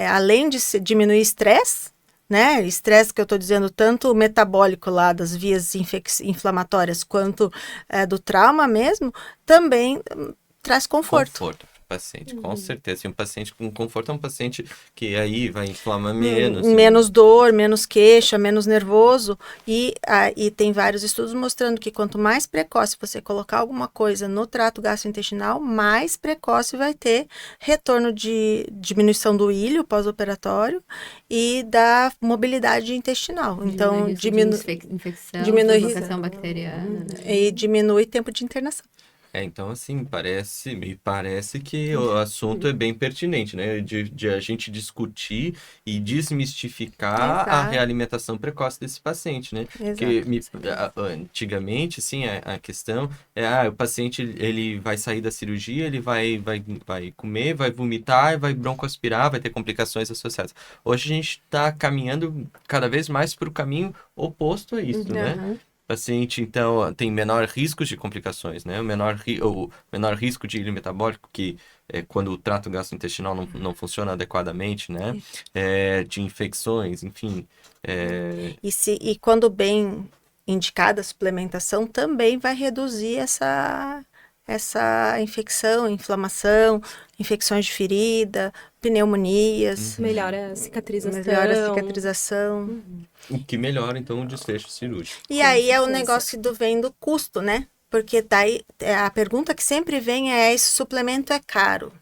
além de diminuir estresse, né? Estresse que eu estou dizendo tanto metabólico lá das vias inflamatórias quanto do trauma mesmo, também traz conforto. Conforto para o paciente, com certeza. E um paciente com conforto é um paciente que aí vai inflamar menos. Menos dor, menos queixa, menos nervoso. E tem vários estudos mostrando que quanto mais precoce você colocar alguma coisa no trato gastrointestinal, mais precoce vai ter retorno de diminuição do ilho pós-operatório e da mobilidade intestinal. Então, diminui infecção, diminui bacteriana, né? E diminui tempo de internação. Então, assim, me parece que o assunto é bem pertinente, né? De a gente discutir e desmistificar a realimentação precoce desse paciente, né? Porque antigamente, assim, a questão o paciente, ele vai sair da cirurgia, ele vai comer, vai vomitar, vai broncoaspirar, vai ter complicações associadas. Hoje a gente está caminhando cada vez mais para o caminho oposto a isso, né? Paciente, então, tem menor risco de complicações, né? O menor risco de ilho metabólico, que é quando o trato gastrointestinal não funciona adequadamente, né? De infecções, enfim. E quando bem indicada a suplementação, também vai reduzir essa infecção, inflamação, infecções de ferida, pneumonias. Melhora a cicatrização. O que melhora, então, o desfecho cirúrgico. E aí é o negócio vem do custo, né? Porque daí a pergunta que sempre vem esse suplemento é caro?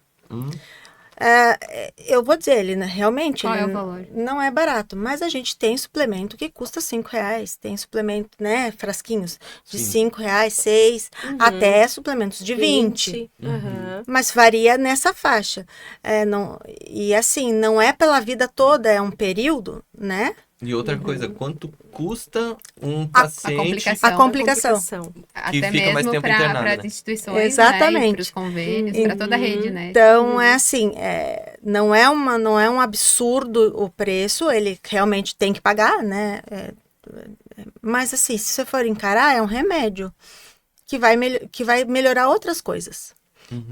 Eu vou dizer, ele realmente qual é o valor? Não é barato, mas a gente tem suplemento que custa R$5, tem suplemento, né, frasquinhos de R$5, R$6, até suplementos de 20. Mas varia nessa faixa. E assim, não é pela vida toda, é um período, né? E outra coisa, quanto custa um paciente... A complicação. Até que fica mesmo mais tempo internado, para as né? instituições, Exatamente. Para os convênios, para toda a rede, né? Então, é assim, não é um absurdo o preço, ele realmente tem que pagar, né? Mas assim, se você for encarar, é um remédio que vai melhorar outras coisas.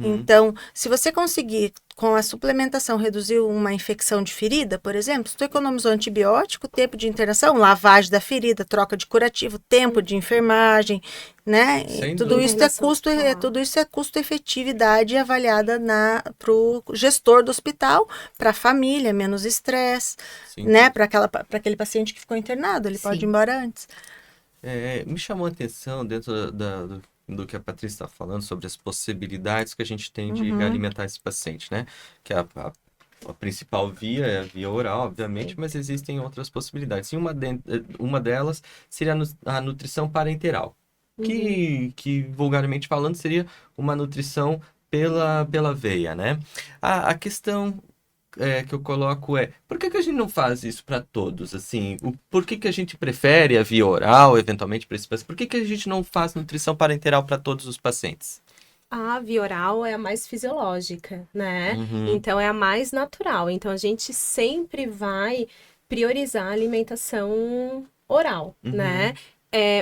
Então, se você conseguir, com a suplementação, reduzir uma infecção de ferida, por exemplo, se tu economizou antibiótico, tempo de internação, lavagem da ferida, troca de curativo, tempo de enfermagem, né? Tudo isso é custo-efetividade avaliada para o gestor do hospital, para a família, menos estresse, né? Para aquele paciente que ficou internado, ele pode ir embora antes. Me chamou a atenção dentro do que a Patrícia está falando sobre as possibilidades que a gente tem de alimentar esse paciente, né? Que a principal via é a via oral, obviamente, mas existem outras possibilidades. E uma delas seria a nutrição parenteral, que vulgarmente falando seria uma nutrição pela veia, né? A questão que eu coloco por que a gente não faz isso para todos, assim? Por que a gente prefere a via oral, eventualmente, para esse paciente? Por que a gente não faz nutrição parenteral para todos os pacientes? A via oral é a mais fisiológica, né? Então, é a mais natural. Então, a gente sempre vai priorizar a alimentação oral, né?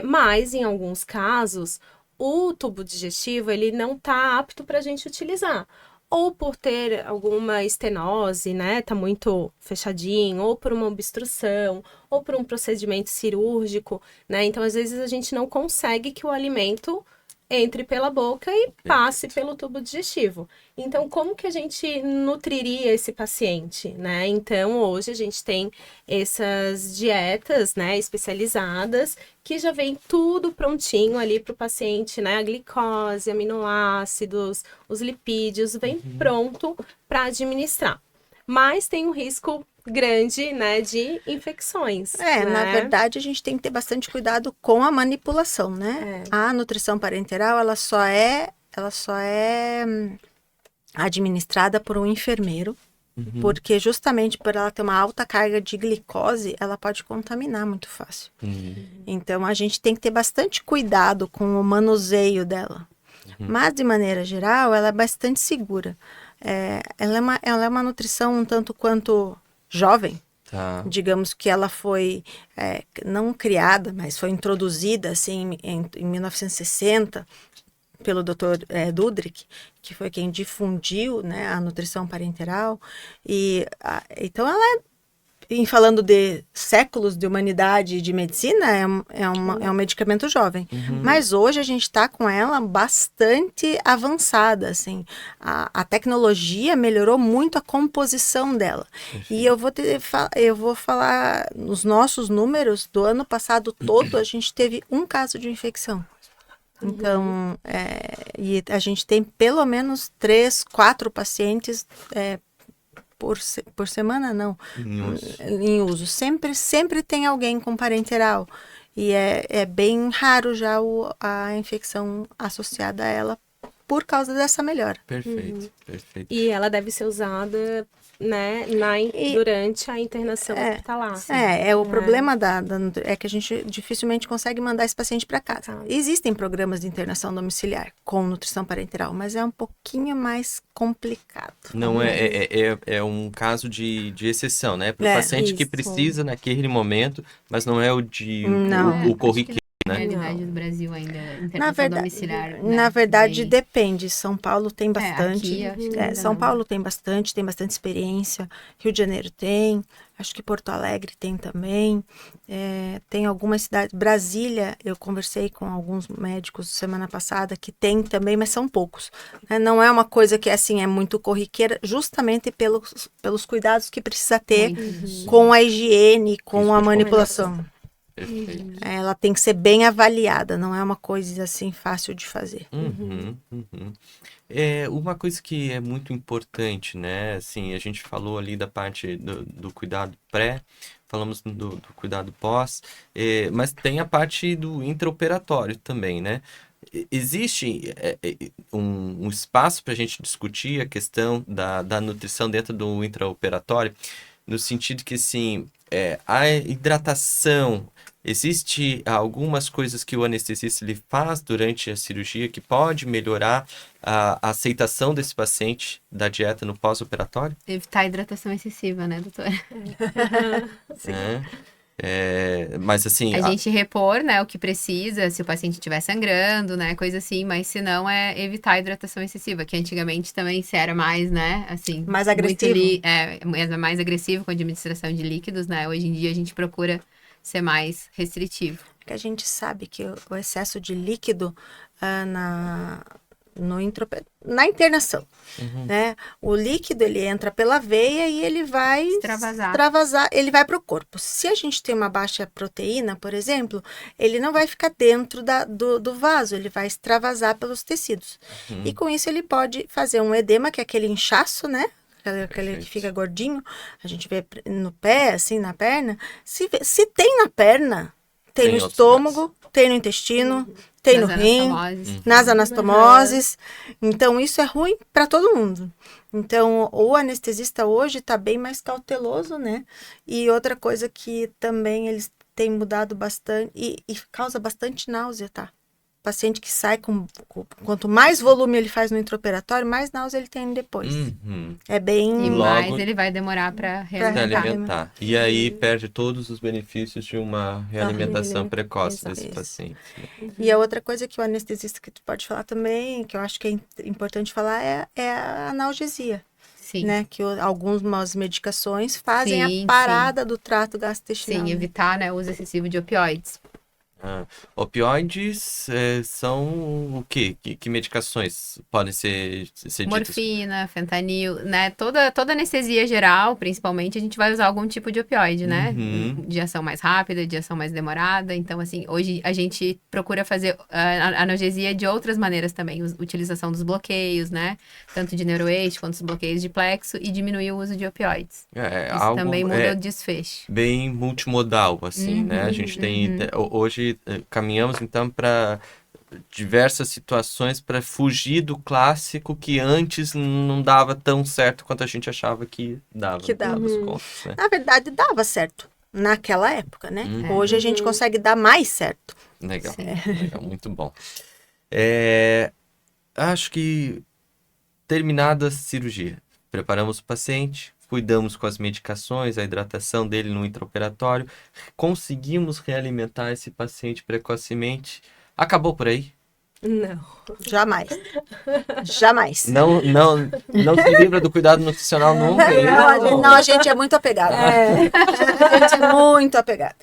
Mas, em alguns casos, o tubo digestivo, ele não está apto para a gente utilizar. ou por ter alguma estenose, né, tá muito fechadinho, ou por uma obstrução, ou por um procedimento cirúrgico, né? Então, às vezes a gente não consegue que o alimento entre pela boca e passe pelo tubo digestivo. Então, como que a gente nutriria esse paciente, né? Então, hoje a gente tem essas dietas, né, especializadas, que já vem tudo prontinho ali para o paciente, né? A glicose, aminoácidos, os lipídios, vem pronto para administrar. Mas tem um risco grande, né, de infecções. Na né? verdade, a gente tem que ter bastante cuidado com a manipulação, né? A nutrição parenteral, ela só é administrada por um enfermeiro, porque justamente por ela ter uma alta carga de glicose, ela pode contaminar muito fácil. Então, a gente tem que ter bastante cuidado com o manuseio dela. Mas, de maneira geral, ela é bastante segura. Ela é uma nutrição um tanto quanto jovem. Tá. Digamos que ela foi, não criada, mas foi introduzida assim, em 1960 pelo Dr. Dudrick, que foi quem difundiu, né, a nutrição parenteral. Então, ela falando de séculos de humanidade e de medicina, é um medicamento jovem. Mas hoje a gente está com ela bastante avançada, assim. A tecnologia melhorou muito a composição dela. E eu vou falar, nos nossos números, do ano passado todo, a gente teve um caso de infecção. Então, e a gente tem pelo menos 3, 4 pacientes por semana, não. Em uso. Sempre tem alguém com parenteral. E é bem raro já a infecção associada a ela por causa dessa melhora. Perfeito, perfeito. E ela deve ser usada, né, durante a internação hospitalar. O problema é que a gente dificilmente consegue mandar esse paciente para casa. Existem programas de internação domiciliar com nutrição parenteral, mas é um pouquinho mais complicado. Não é um caso de exceção, né? Para o paciente que precisa naquele momento, mas não é o corriqueiro. Na realidade do Brasil ainda, internação domiciliar. Né? Na verdade, depende. São Paulo tem bastante. Aqui, São Paulo tem bastante experiência. Rio de Janeiro tem. Acho que Porto Alegre tem também. Tem algumas cidades. Brasília, eu conversei com alguns médicos semana passada que tem também, mas são poucos. Não é uma coisa que assim é muito corriqueira, justamente pelos cuidados que precisa ter com a higiene, com a manipulação. Perfeito. Ela tem que ser bem avaliada, não é uma coisa assim fácil de fazer. Uma coisa que é muito importante, né? Assim, a gente falou ali da parte do cuidado pré, falamos do cuidado pós, mas tem a parte do intraoperatório também, né? Existe um espaço para a gente discutir a questão da nutrição dentro do intraoperatório, no sentido que, assim, a hidratação, existe algumas coisas que o anestesista ele faz durante a cirurgia que pode melhorar a aceitação desse paciente da dieta no pós-operatório? Evitar a hidratação excessiva, né, doutora? Sim. Mas assim... A gente repor, né, o que precisa, se o paciente estiver sangrando, né, coisa assim, mas se não é evitar a hidratação excessiva, que antigamente também se era mais, né, assim... Mais agressivo. Mais agressivo com a administração de líquidos, né, hoje em dia a gente procura ser mais restritivo. Que a gente sabe que o excesso de líquido na internação, né? O líquido ele entra pela veia e ele vai extravasar, ele vai para o corpo. Se a gente tem uma baixa proteína, por exemplo, ele não vai ficar dentro do vaso, ele vai extravasar pelos tecidos. E com isso ele pode fazer um edema, que é aquele inchaço, né? Aquele que fica gordinho, a gente vê no pé, assim, na perna. Se tem na perna, tem no estômago, tem no intestino, tem no rim, nas anastomoses. Então, isso é ruim para todo mundo. Então, o anestesista hoje está bem mais cauteloso, né? E outra coisa que também eles têm mudado bastante e causa bastante náusea, tá? paciente que sai quanto mais volume ele faz no intraoperatório, mais náusea ele tem depois. É bem... E Logo- mais ele vai demorar para Se realimentar. alimentar. E aí perde todos os benefícios de uma realimentação precoce Exato. desse Isso. paciente. E a outra coisa que o anestesista que tu pode falar também, que eu acho que é importante falar, é a analgesia, Sim. né? Que algumas medicações fazem Sim, a parada do trato gastrointestinal. Sim, evitar, né, o uso excessivo de opioides. Opioides são o quê? Que medicações podem ser ditas? Morfina, fentanil, né? Toda anestesia geral, principalmente, a gente vai usar algum tipo de opioide, né? Uhum. De ação mais rápida, de ação mais demorada. Então, assim, hoje a gente procura fazer a analgesia de outras maneiras também. Utilização dos bloqueios, né? Tanto de neuroeixo quanto os bloqueios de plexo e diminuir o uso de opioides. Isso Algo também muda o desfecho. bem multimodal, assim, né? A gente tem... Hoje caminhamos, então, para diversas situações para fugir do clássico que antes não dava tão certo quanto a gente achava que dava. Que dava. no fim das contas, né? Na verdade, dava certo naquela época, né? Uhum. Hoje a gente consegue dar mais certo. Legal, Sim. legal, muito bom. Acho que terminada a cirurgia, preparamos o paciente, cuidamos com as medicações, a hidratação dele no intraoperatório, conseguimos realimentar esse paciente precocemente. Acabou por aí? Não. Jamais. Jamais. Não se livra do cuidado nutricional nunca. é isso? Não, a gente é muito apegado. A gente é muito apegado.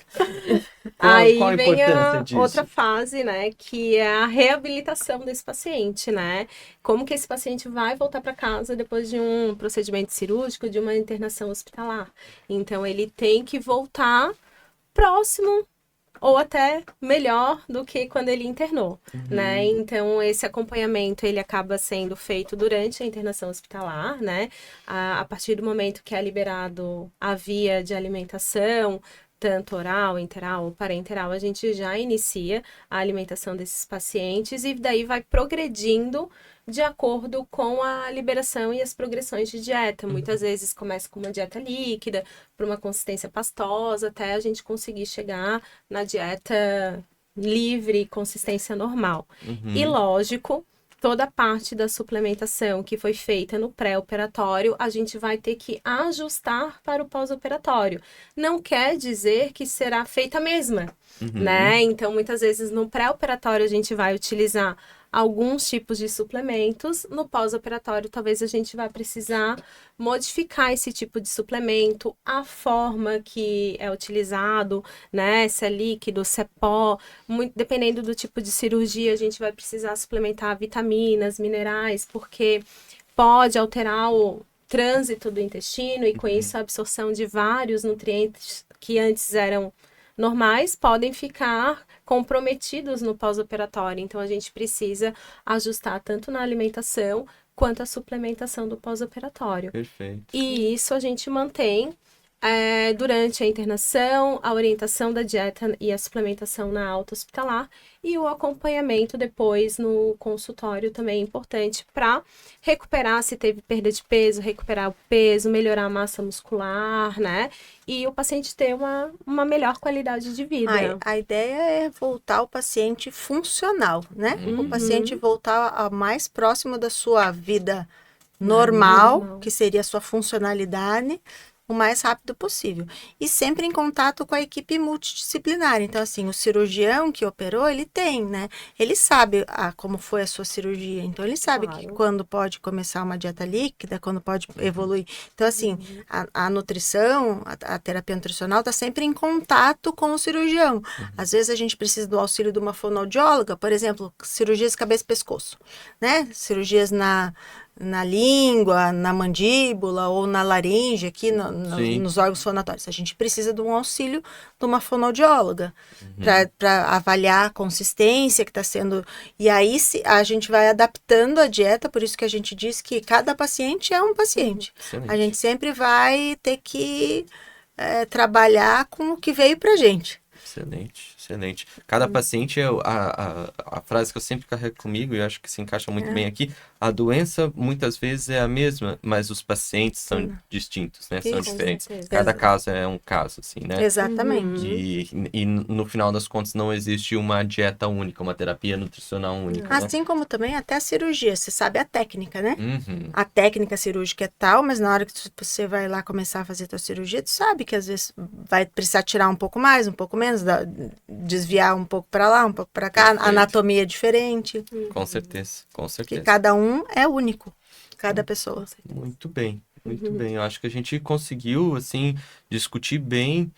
Aí Qual a vem importância a disso? outra fase, né, que é a reabilitação desse paciente, né? Como que esse paciente vai voltar para casa depois de um procedimento cirúrgico, de uma internação hospitalar. Então, ele tem que voltar próximo ou até melhor do que quando ele internou, né? Então, esse acompanhamento, ele acaba sendo feito durante a internação hospitalar, né? A partir do momento que é liberado a via de alimentação, tanto oral, interal ou parenteral, a gente já inicia a alimentação desses pacientes e daí vai progredindo de acordo com a liberação e as progressões de dieta. Muitas vezes começa com uma dieta líquida, para uma consistência pastosa, até a gente conseguir chegar na dieta livre, consistência normal. E lógico, toda a parte da suplementação que foi feita no pré-operatório, a gente vai ter que ajustar para o pós-operatório. Não quer dizer que será feita a mesma, né? Então, muitas vezes no pré-operatório a gente vai utilizar alguns tipos de suplementos. No pós-operatório, talvez a gente vá precisar modificar esse tipo de suplemento, a forma que é utilizado, né? Se é líquido, se é pó. Dependendo do tipo de cirurgia, a gente vai precisar suplementar vitaminas, minerais, porque pode alterar o trânsito do intestino e com isso a absorção de vários nutrientes que antes eram normais podem ficar comprometidos no pós-operatório. Então, a gente precisa ajustar tanto na alimentação quanto a suplementação do pós-operatório. Perfeito. E isso a gente mantém durante a internação, a orientação da dieta e a suplementação na alta hospitalar e o acompanhamento depois no consultório também é importante para recuperar se teve perda de peso, recuperar o peso, melhorar a massa muscular, né? E o paciente ter uma melhor qualidade de vida. A ideia é voltar o paciente funcional, né? O paciente voltar ao mais próximo da sua vida normal, que seria a sua funcionalidade, o mais rápido possível. E sempre em contato com a equipe multidisciplinar. Então, assim, o cirurgião que operou, ele tem, né? Ele sabe como foi a sua cirurgia. Então, ele sabe que quando pode começar uma dieta líquida, quando pode evoluir. Então, assim, a nutrição, a terapia nutricional está sempre em contato com o cirurgião. Às vezes, a gente precisa do auxílio de uma fonoaudióloga, por exemplo, cirurgias cabeça e pescoço, né? Cirurgias na língua, na mandíbula ou na laringe, aqui nos órgãos fonatórios. A gente precisa de um auxílio de uma fonoaudióloga para avaliar a consistência que está sendo. E aí a gente vai adaptando a dieta, por isso que a gente diz que cada paciente é um paciente. Excelente. A gente sempre vai ter que trabalhar com o que veio para a gente. Excelente, excelente. Cada paciente, a frase que eu sempre carrego comigo, e eu acho que se encaixa muito bem aqui, a doença muitas vezes é a mesma, mas os pacientes são distintos, né? São Isso, diferentes. com certeza. Cada caso é um caso, assim, né? Exatamente. E no final das contas não existe uma dieta única, uma terapia nutricional única, né? Assim como também até a cirurgia, você sabe a técnica, né? Uhum. A técnica cirúrgica é tal, mas na hora que você vai lá começar a fazer a tua cirurgia, tu sabe que às vezes vai precisar tirar um pouco mais, um pouco menos, desviar um pouco para lá, um pouco para cá, Perfeito. a anatomia é diferente, Com certeza, com porque certeza. cada um é único, cada pessoa. Muito bem, muito bem. Eu acho que a gente conseguiu, assim, discutir bem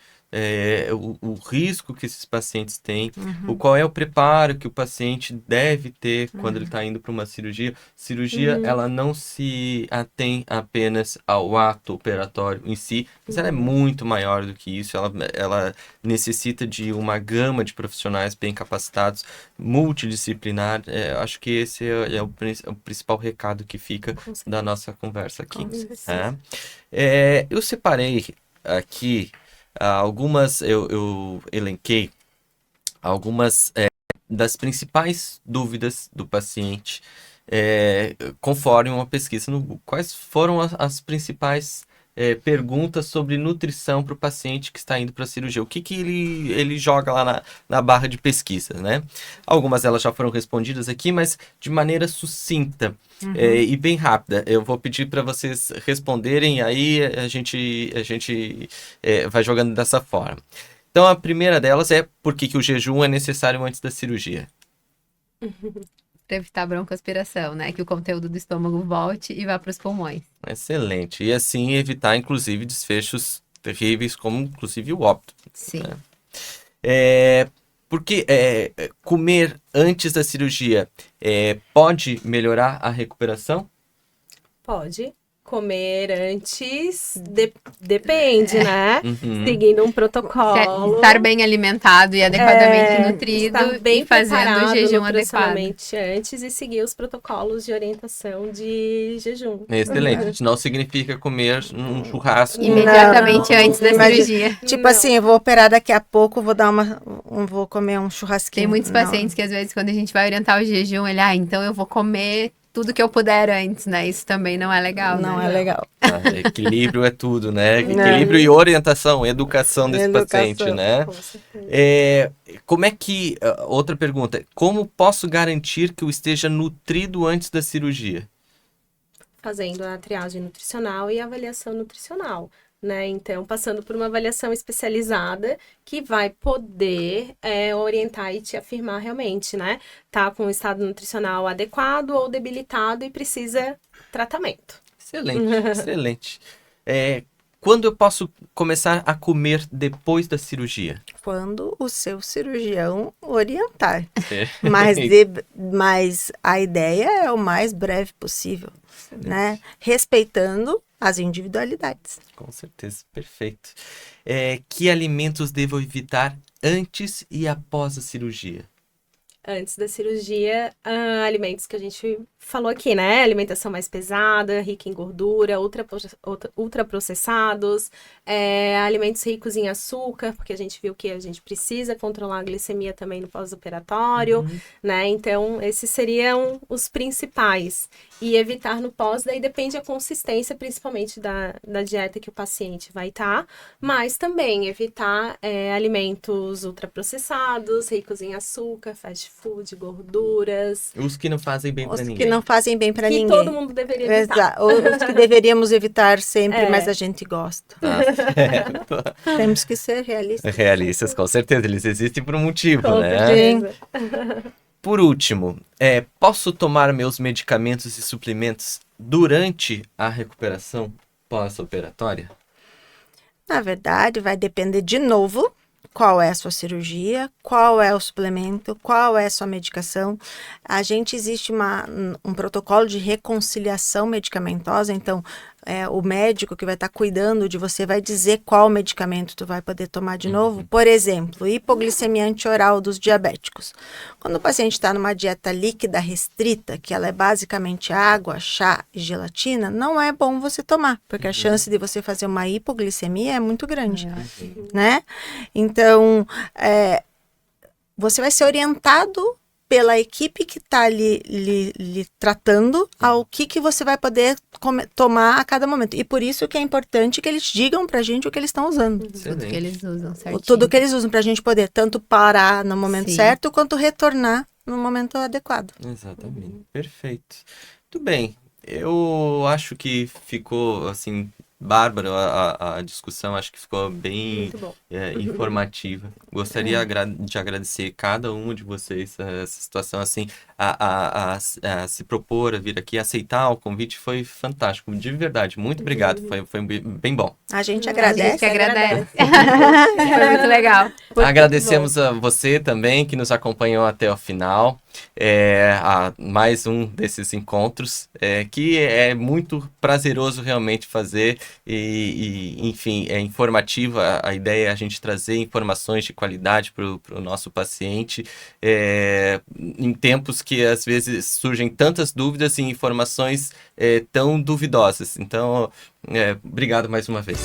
o risco que esses pacientes têm, o qual é o preparo que o paciente deve ter quando ele está indo para uma cirurgia. Cirurgia, ela não se atém apenas ao ato operatório em si, mas ela é muito maior do que isso. Ela necessita de uma gama de profissionais bem capacitados, multidisciplinar. Acho que esse é o principal recado que fica da nossa conversa aqui. Com certeza. Eu separei aqui algumas, eu elenquei algumas das principais dúvidas do paciente conforme uma pesquisa no Google. Quais foram as principais perguntas sobre nutrição para o paciente que está indo para a cirurgia? O que ele joga lá na barra de pesquisa, né? Algumas delas já foram respondidas aqui, mas de maneira sucinta e bem rápida. Eu vou pedir para vocês responderem, aí a gente vai jogando dessa forma. Então, a primeira delas é por que o jejum é necessário antes da cirurgia? Para evitar broncoaspiração, né? Que o conteúdo do estômago volte e vá para os pulmões. Excelente. E assim evitar, inclusive, desfechos terríveis, como inclusive o óbito. Sim. Porque comer antes da cirurgia pode melhorar a recuperação? Pode comer antes, depende, né? Uhum. Seguindo um protocolo. Estar bem alimentado e adequadamente nutrido Estar bem e fazendo o preparado jejum adequado. nutricionalmente antes e seguir os protocolos de orientação de jejum. Excelente. Não significa comer um churrasco. Imediatamente Não, antes da imagina- cirurgia. Tipo Não. assim, eu vou operar daqui a pouco, vou comer um churrasquinho. Tem muitos Não. pacientes que às vezes quando a gente vai orientar o jejum, ele, então eu vou comer tudo que eu puder antes, né? Isso também não é legal, Não né? é legal. Equilíbrio é tudo, né? Equilíbrio e orientação, educação desse Educação. paciente, né? Com certeza. Como é que... outra pergunta. Como posso garantir que eu esteja nutrido antes da cirurgia? Fazendo a triagem nutricional e a avaliação nutricional, né? Então, passando por uma avaliação especializada que vai poder orientar e te afirmar realmente, né? Tá com o estado nutricional adequado ou debilitado e precisa tratamento. Excelente, excelente. Quando eu posso começar a comer depois da cirurgia? Quando o seu cirurgião orientar. É. Mas a ideia é o mais breve possível, né? Respeitando as individualidades. Com certeza, perfeito. Que alimentos devo evitar antes e após a cirurgia? Antes da cirurgia, alimentos que a gente falou aqui, né? Alimentação mais pesada, rica em gordura, ultraprocessados, alimentos ricos em açúcar, porque a gente viu que a gente precisa controlar a glicemia também no pós-operatório, né? Então, esses seriam os principais. E evitar no pós, daí depende da consistência, principalmente da dieta que o paciente vai estar, mas também evitar alimentos ultraprocessados, ricos em açúcar, fast food, gorduras. Os que não fazem bem para Os ninguém. que não fazem bem para Que ninguém. todo mundo deveria evitar. Os que deveríamos evitar sempre, mas a gente gosta. Tá certo. Temos que ser realistas. Realistas, com certeza. Eles existem por um motivo, Com né? certeza. Por último, posso tomar meus medicamentos e suplementos durante a recuperação pós-operatória? Na verdade, vai depender de novo qual é a sua cirurgia, qual é o suplemento, qual é a sua medicação. Existe um protocolo de reconciliação medicamentosa, então o médico que vai estar cuidando de você vai dizer qual medicamento tu vai poder tomar de novo. Por exemplo, hipoglicemia antioral dos diabéticos. Quando o paciente está numa dieta líquida restrita, que ela é basicamente água, chá e gelatina, não é bom você tomar, porque a chance de você fazer uma hipoglicemia é muito grande, né? Então, você vai ser orientado pela equipe que está lhe tratando ao que você vai poder tomar a cada momento. E por isso que é importante que eles digam pra gente o que eles estão usando. Tudo que eles usam, certinho. Tudo que eles usam pra gente poder tanto parar no momento Sim. certo, quanto retornar no momento adequado. Exatamente. Perfeito. Muito bem. Eu acho que ficou, assim, bárbaro a discussão. Acho que ficou bem Muito bom. informativa. Gostaria de agradecer cada um de vocês essa situação, assim, a se propor a vir aqui, aceitar o convite. Foi fantástico. De verdade. Muito obrigado. Foi bem bom. A gente A agradece. gente que agradece. Foi muito legal. Agradecemos a você também que nos acompanhou até o final, a mais um desses encontros, que é muito prazeroso realmente fazer enfim, é informativa. A ideia é a gente trazer informações de qualidade para o nosso paciente, em tempos que às vezes surgem tantas dúvidas e informações tão duvidosas. Então, obrigado mais uma vez.